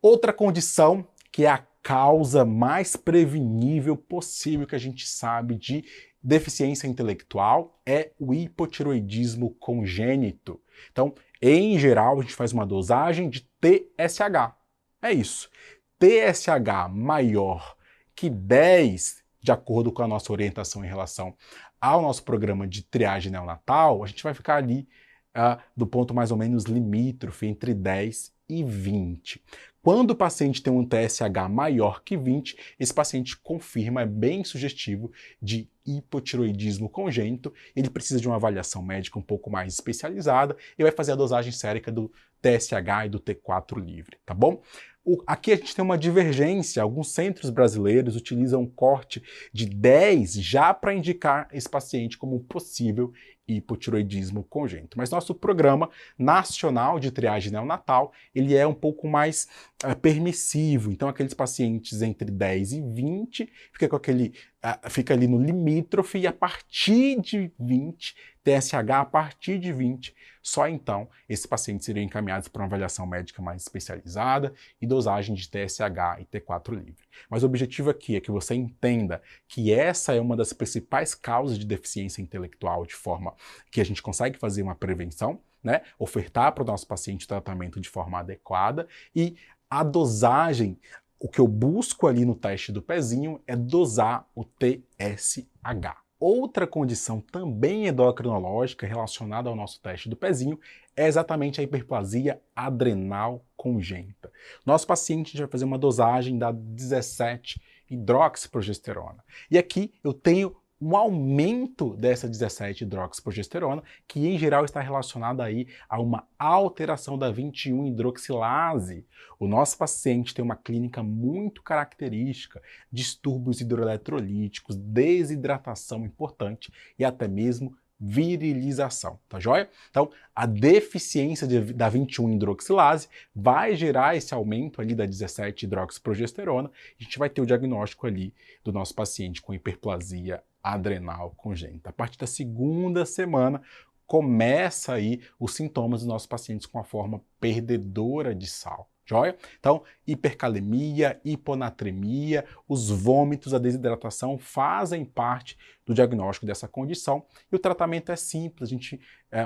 Outra condição que é a causa mais prevenível possível que a gente sabe de deficiência intelectual é o hipotiroidismo congênito. Então, em geral, a gente faz uma dosagem de TSH. É isso. TSH maior que 10, de acordo com a nossa orientação em relação ao nosso programa de triagem neonatal, a gente vai ficar ali do ponto mais ou menos limítrofe, entre 10 e 20. Quando o paciente tem um TSH maior que 20, esse paciente confirma, é bem sugestivo, de hipotiroidismo congênito, ele precisa de uma avaliação médica um pouco mais especializada e vai fazer a dosagem sérica do TSH e do T4 livre, tá bom? Aqui a gente tem uma divergência, alguns centros brasileiros utilizam um corte de 10 já para indicar esse paciente como um possível hipotiroidismo congênito. Mas nosso programa nacional de triagem neonatal, ele é um pouco mais permissivo, então aqueles pacientes entre 10 e 20 fica ali no limítrofe e a partir de 20, TSH a partir de 20, só então esses pacientes seriam encaminhados para uma avaliação médica mais especializada e dosagem de TSH e T4 livre. Mas o objetivo aqui é que você entenda que essa é uma das principais causas de deficiência intelectual, de forma que a gente consegue fazer uma prevenção, né? Ofertar para o nosso paciente tratamento de forma adequada e a dosagem, o que eu busco ali no teste do pezinho é dosar o TSH. Outra condição também endocrinológica relacionada ao nosso teste do pezinho é exatamente a hiperplasia adrenal congênita. Nosso paciente, a gente vai fazer uma dosagem da 17-hidroxiprogesterona. E aqui eu tenho um aumento dessa 17-hidroxiprogesterona, que em geral está relacionada aí a uma alteração da 21-hidroxilase. O nosso paciente tem uma clínica muito característica, distúrbios hidroeletrolíticos, desidratação importante e até mesmo virilização, tá joia? Então, a deficiência da 21-hidroxilase vai gerar esse aumento ali da 17-hidroxiprogesterona e a gente vai ter o diagnóstico ali do nosso paciente com hiperplasia adrenal congênita. A partir da segunda semana, começa aí os sintomas dos nossos pacientes com a forma perdedora de sal. Joia? Então, hipercalemia, hiponatremia, os vômitos, a desidratação fazem parte do diagnóstico dessa condição e o tratamento é simples, a gente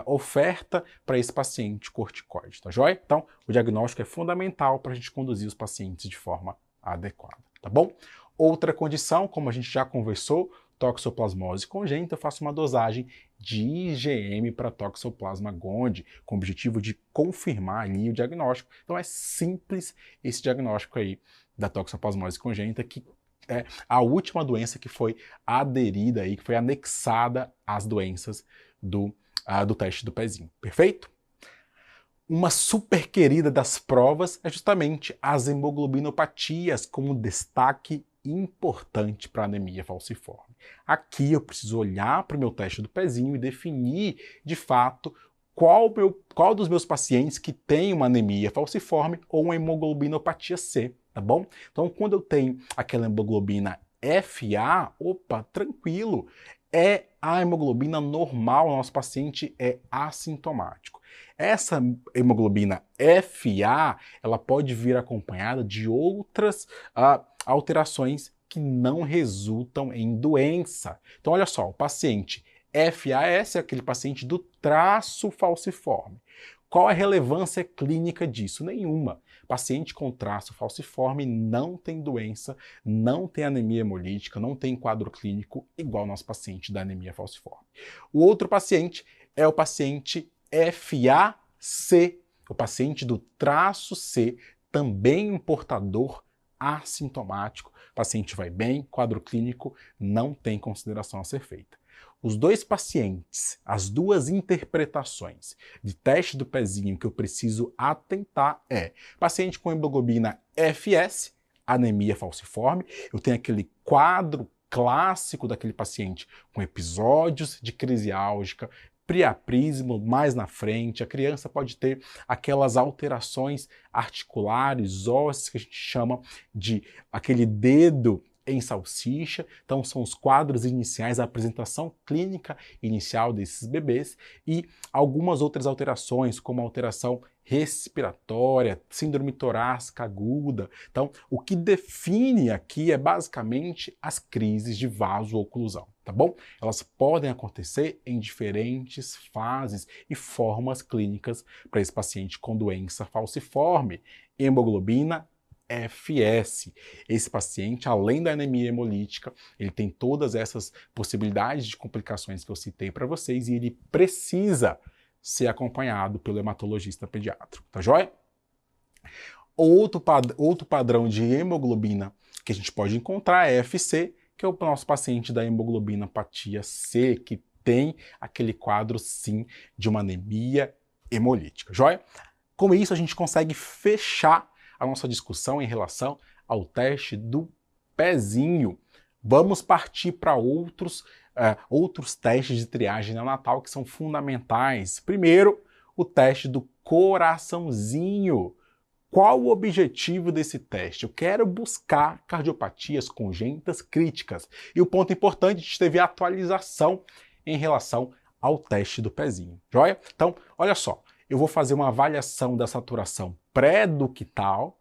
oferta para esse paciente corticoide, tá joia? Então, o diagnóstico é fundamental para a gente conduzir os pacientes de forma adequada, tá bom? Outra condição, como a gente já conversou, toxoplasmose congênita, eu faço uma dosagem de IgM para Toxoplasma gondii, com o objetivo de confirmar ali o diagnóstico. Então é simples esse diagnóstico aí da toxoplasmose congênita, que é a última doença que foi aderida aí, que foi anexada às doenças do do teste do pezinho, perfeito? Uma super querida das provas é justamente as hemoglobinopatias, como destaque importante para anemia falciforme. Aqui eu preciso olhar para o meu teste do pezinho e definir, de fato, qual dos meus pacientes que tem uma anemia falciforme ou uma hemoglobinopatia C, tá bom? Então, quando eu tenho aquela hemoglobina FA, opa, tranquilo, é a hemoglobina normal, o nosso paciente é assintomático. Essa hemoglobina FA, ela pode vir acompanhada de outras alterações que não resultam em doença. Então, olha só, o paciente FAS é aquele paciente do traço falciforme. Qual a relevância clínica disso? Nenhuma. Paciente com traço falciforme não tem doença, não tem anemia hemolítica, não tem quadro clínico igual ao nosso paciente da anemia falciforme. O outro paciente é o paciente FAC, o paciente do traço C, também um portador assintomático. O paciente vai bem, quadro clínico, não tem consideração a ser feita. Os dois pacientes, as duas interpretações de teste do pezinho que eu preciso atentar é paciente com hemoglobina FS, anemia falciforme, eu tenho aquele quadro clássico daquele paciente com episódios de crise álgica, priaprismo mais na frente, a criança pode ter aquelas alterações articulares, ósseas, que a gente chama de aquele dedo em salsicha. Então são os quadros iniciais, a apresentação clínica inicial desses bebês e algumas outras alterações, como alteração respiratória, síndrome torácica aguda. Então, o que define aqui é basicamente as crises de vaso-oclusão, tá bom? Elas podem acontecer em diferentes fases e formas clínicas para esse paciente com doença falciforme, hemoglobina FS. Esse paciente, além da anemia hemolítica, ele tem todas essas possibilidades de complicações que eu citei para vocês e ele precisa ser acompanhado pelo hematologista pediatra, tá joia? Outro padrão de hemoglobina que a gente pode encontrar é FC, que é o nosso paciente da hemoglobinopatia C, que tem aquele quadro, sim, de uma anemia hemolítica, joia? Com isso, a gente consegue fechar a nossa discussão em relação ao teste do pezinho. Vamos partir para outros testes de triagem neonatal que são fundamentais. Primeiro, o teste do coraçãozinho. Qual o objetivo desse teste? Eu quero buscar cardiopatias congênitas críticas. E o ponto importante, a gente teve a atualização em relação ao teste do pezinho. Joia? Então, olha só, eu vou fazer uma avaliação da saturação pré-ductal,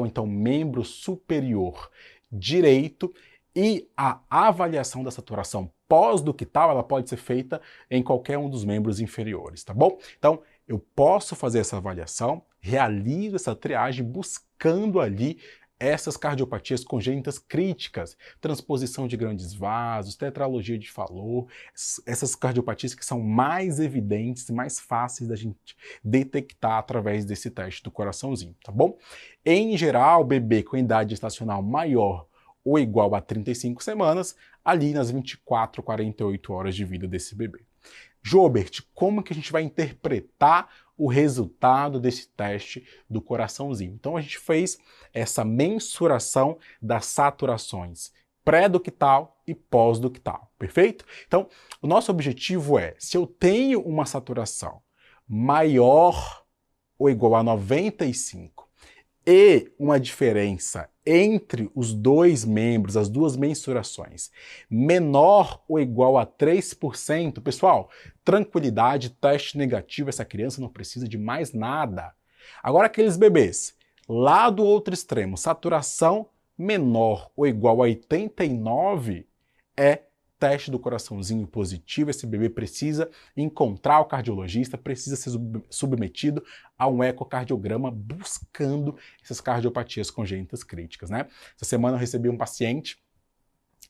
então membro superior direito, e a avaliação da saturação pós-ductal, ela pode ser feita em qualquer um dos membros inferiores, tá bom? Então, eu posso fazer essa avaliação, realizo essa triagem buscando ali essas cardiopatias congênitas críticas, transposição de grandes vasos, tetralogia de Fallot, essas cardiopatias que são mais evidentes e mais fáceis da gente detectar através desse teste do coraçãozinho, tá bom? Em geral, bebê com idade gestacional maior ou igual a 35 semanas, ali nas 24, 48 horas de vida desse bebê. Jobert, como que a gente vai interpretar o resultado desse teste do coraçãozinho? Então a gente fez essa mensuração das saturações pré-ductal e pós-ductal, perfeito? Então, o nosso objetivo é, se eu tenho uma saturação maior ou igual a 95 e uma diferença entre os dois membros, as duas mensurações, menor ou igual a 3%, pessoal, tranquilidade, teste negativo, essa criança não precisa de mais nada. Agora aqueles bebês, lá do outro extremo, saturação menor ou igual a 89, é teste do coraçãozinho positivo, esse bebê precisa encontrar o cardiologista, precisa ser submetido a um ecocardiograma buscando essas cardiopatias congênitas críticas, né? Essa semana eu recebi um paciente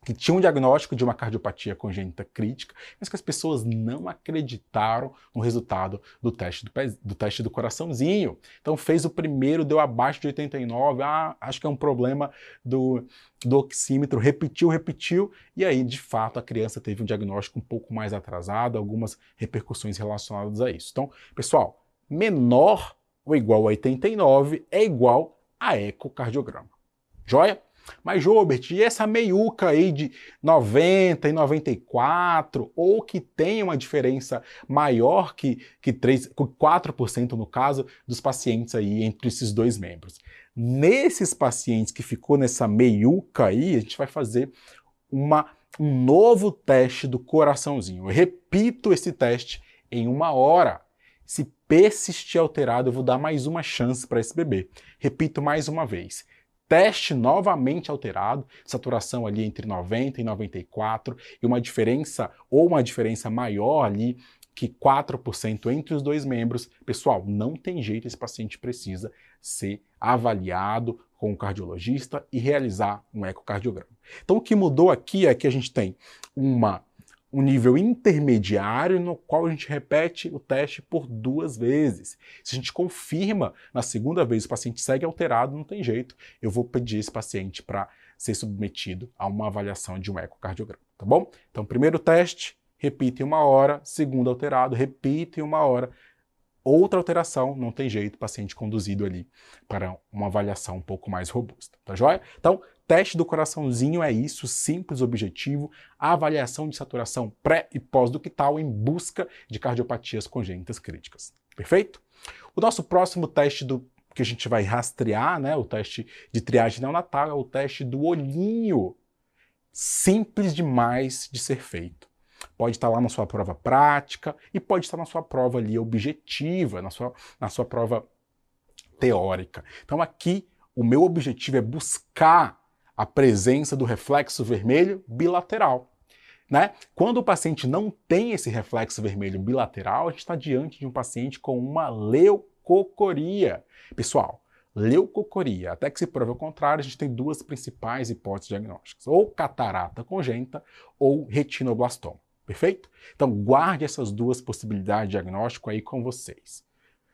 que tinha um diagnóstico de uma cardiopatia congênita crítica, mas que as pessoas não acreditaram no resultado do teste do coraçãozinho. Então fez o primeiro, deu abaixo de 89, acho que é um problema do oxímetro, repetiu, e aí de fato a criança teve um diagnóstico um pouco mais atrasado, algumas repercussões relacionadas a isso. Então, pessoal, menor ou igual a 89 é igual a ecocardiograma. Joia? Mas, Jobert, e essa meiuca aí de 90 e 94, ou que tem uma diferença maior que 4% no caso dos pacientes aí entre esses dois membros? Nesses pacientes que ficou nessa meiuca aí, a gente vai fazer um novo teste do coraçãozinho. Eu repito esse teste em 1 hora. Se persistir alterado, eu vou dar mais uma chance para esse bebê. Repito mais uma vez. Teste novamente alterado, saturação ali entre 90 e 94, e uma diferença maior ali que 4% entre os dois membros. Pessoal, não tem jeito, esse paciente precisa ser avaliado com um cardiologista e realizar um ecocardiograma. Então o que mudou aqui é que a gente tem um nível intermediário no qual a gente repete o teste por 2 vezes. Se a gente confirma na segunda vez o paciente segue alterado, não tem jeito, eu vou pedir esse paciente para ser submetido a uma avaliação de um ecocardiograma, tá bom? Então, primeiro teste, repita em 1 hora, segundo alterado, repita em 1 hora. Outra alteração, não tem jeito, paciente conduzido ali para uma avaliação um pouco mais robusta, tá joia? Então, teste do coraçãozinho é isso, simples, objetivo, a avaliação de saturação pré e pós-ductal em busca de cardiopatias congênitas críticas. Perfeito? O nosso próximo teste que a gente vai rastrear, né, o teste de triagem neonatal, é o teste do olhinho. Simples demais de ser feito. Pode estar lá na sua prova prática e pode estar na sua prova ali objetiva, na sua prova teórica. Então aqui o meu objetivo é buscar a presença do reflexo vermelho bilateral. Né? Quando o paciente não tem esse reflexo vermelho bilateral, a gente está diante de um paciente com uma leucocoria. Pessoal, leucocoria, até que se prove o contrário, a gente tem 2 principais hipóteses diagnósticas, ou catarata congênita ou retinoblastoma. Perfeito? Então guarde essas 2 possibilidades de diagnóstico aí com vocês.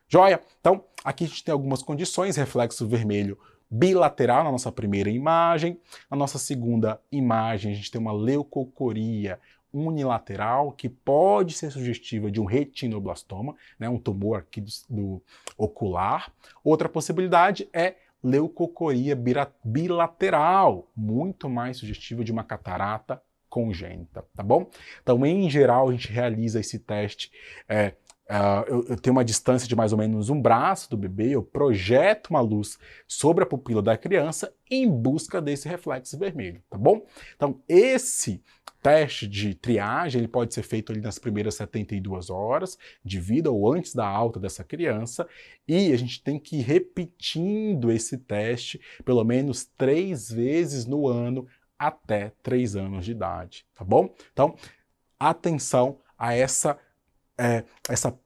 Joia? Então aqui a gente tem algumas condições, reflexo vermelho bilateral na nossa primeira imagem. Na nossa segunda imagem, a gente tem uma leucocoria unilateral, que pode ser sugestiva de um retinoblastoma, né, um tumor aqui do ocular. Outra possibilidade é leucocoria bilateral, muito mais sugestiva de uma catarata congênita, tá bom? Então, em geral, a gente realiza esse teste eu tenho uma distância de mais ou menos um braço do bebê, eu projeto uma luz sobre a pupila da criança em busca desse reflexo vermelho, tá bom? Então, esse teste de triagem ele pode ser feito ali nas primeiras 72 horas de vida ou antes da alta dessa criança, e a gente tem que ir repetindo esse teste pelo menos 3 vezes no ano até 3 anos de idade, tá bom? Então, atenção a essa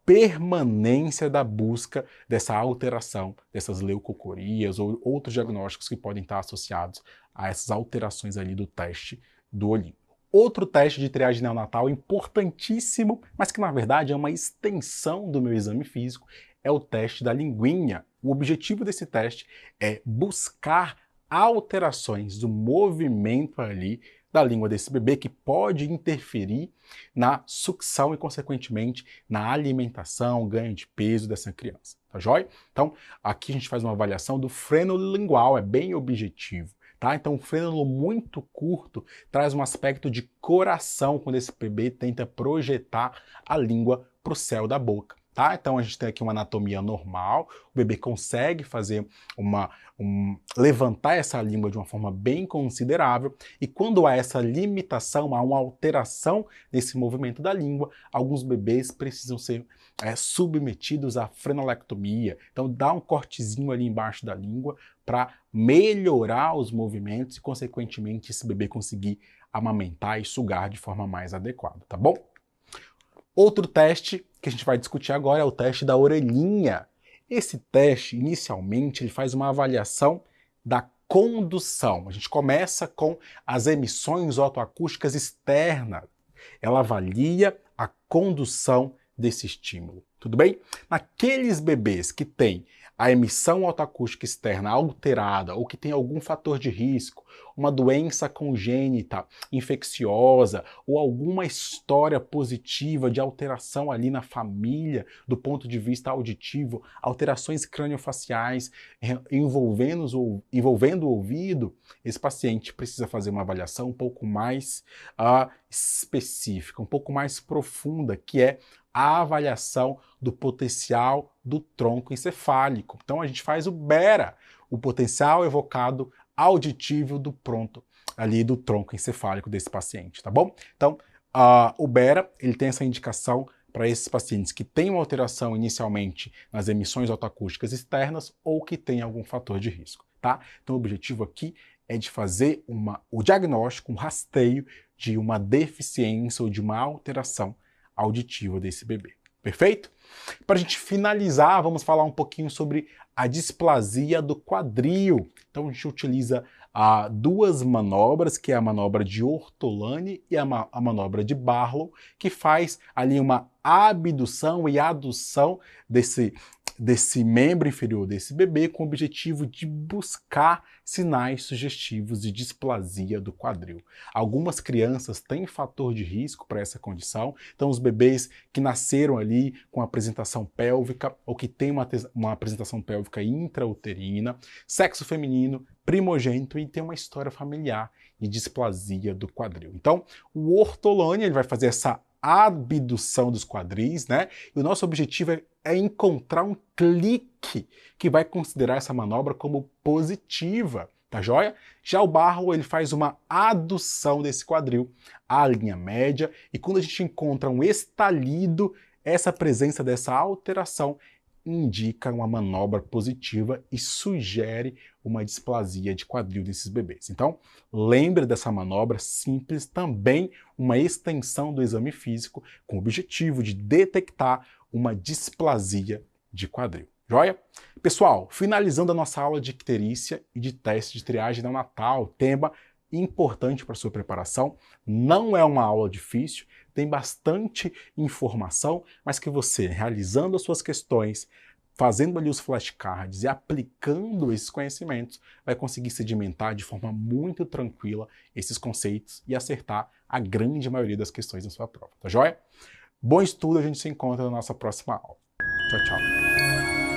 permanência da busca dessa alteração, dessas leucocorias ou outros diagnósticos que podem estar associados a essas alterações ali do teste do olhinho. Outro teste de triagem neonatal importantíssimo, mas que na verdade é uma extensão do meu exame físico, é o teste da linguinha. O objetivo desse teste é buscar alterações do movimento ali da língua desse bebê que pode interferir na sucção e, consequentemente, na alimentação, ganho de peso dessa criança, tá joia? Então, aqui a gente faz uma avaliação do frênulo lingual, é bem objetivo, tá? Então, um frênulo muito curto traz um aspecto de coração quando esse bebê tenta projetar a língua para o céu da boca. Tá? Então a gente tem aqui uma anatomia normal, o bebê consegue fazer levantar essa língua de uma forma bem considerável, e quando há essa limitação, há uma alteração nesse movimento da língua, alguns bebês precisam ser submetidos à frenolectomia, então dá um cortezinho ali embaixo da língua para melhorar os movimentos e, consequentemente, esse bebê conseguir amamentar e sugar de forma mais adequada, tá bom? Outro teste que a gente vai discutir agora é o teste da orelhinha. Esse teste, inicialmente, ele faz uma avaliação da condução. A gente começa com as emissões otoacústicas externas. Ela avalia a condução desse estímulo. Tudo bem? Naqueles bebês que têm a emissão otoacústica externa alterada ou que tem algum fator de risco, uma doença congênita, infecciosa ou alguma história positiva de alteração ali na família do ponto de vista auditivo, alterações craniofaciais envolvendo o ouvido, esse paciente precisa fazer uma avaliação um pouco mais específica, um pouco mais profunda, que é a avaliação do potencial do tronco encefálico. Então a gente faz o BERA, o potencial evocado auditivo do tronco encefálico desse paciente, tá bom? Então o BERA, ele tem essa indicação para esses pacientes que têm uma alteração inicialmente nas emissões otoacústicas externas ou que têm algum fator de risco, tá? Então o objetivo aqui é de fazer o diagnóstico, um rastreio de uma deficiência ou de uma alteração auditiva desse bebê. Perfeito? Para a gente finalizar, vamos falar um pouquinho sobre a displasia do quadril. Então a gente utiliza duas manobras, que é a manobra de Ortolani e a manobra de Barlow, que faz ali uma abdução e adução desse membro inferior desse bebê com o objetivo de buscar sinais sugestivos de displasia do quadril. Algumas crianças têm fator de risco para essa condição, então os bebês que nasceram ali com apresentação pélvica ou que têm uma apresentação pélvica intrauterina, sexo feminino, primogênito e tem uma história familiar de displasia do quadril. Então, o Ortolani, ele vai fazer essa abdução dos quadris, né? E o nosso objetivo é encontrar um clique que vai considerar essa manobra como positiva, tá joia? Já o Barlow, ele faz uma adução desse quadril à linha média e quando a gente encontra um estalido, essa presença dessa alteração indica uma manobra positiva e sugere uma displasia de quadril desses bebês. Então, lembre dessa manobra simples, também uma extensão do exame físico com o objetivo de detectar uma displasia de quadril. Joia? Pessoal, finalizando a nossa aula de icterícia e de teste de triagem neonatal, tema importante para a sua preparação, não é uma aula difícil, tem bastante informação, mas que você, realizando as suas questões, fazendo ali os flashcards e aplicando esses conhecimentos, vai conseguir sedimentar de forma muito tranquila esses conceitos e acertar a grande maioria das questões na sua prova, tá joia? Bom estudo, a gente se encontra na nossa próxima aula. Tchau, tchau.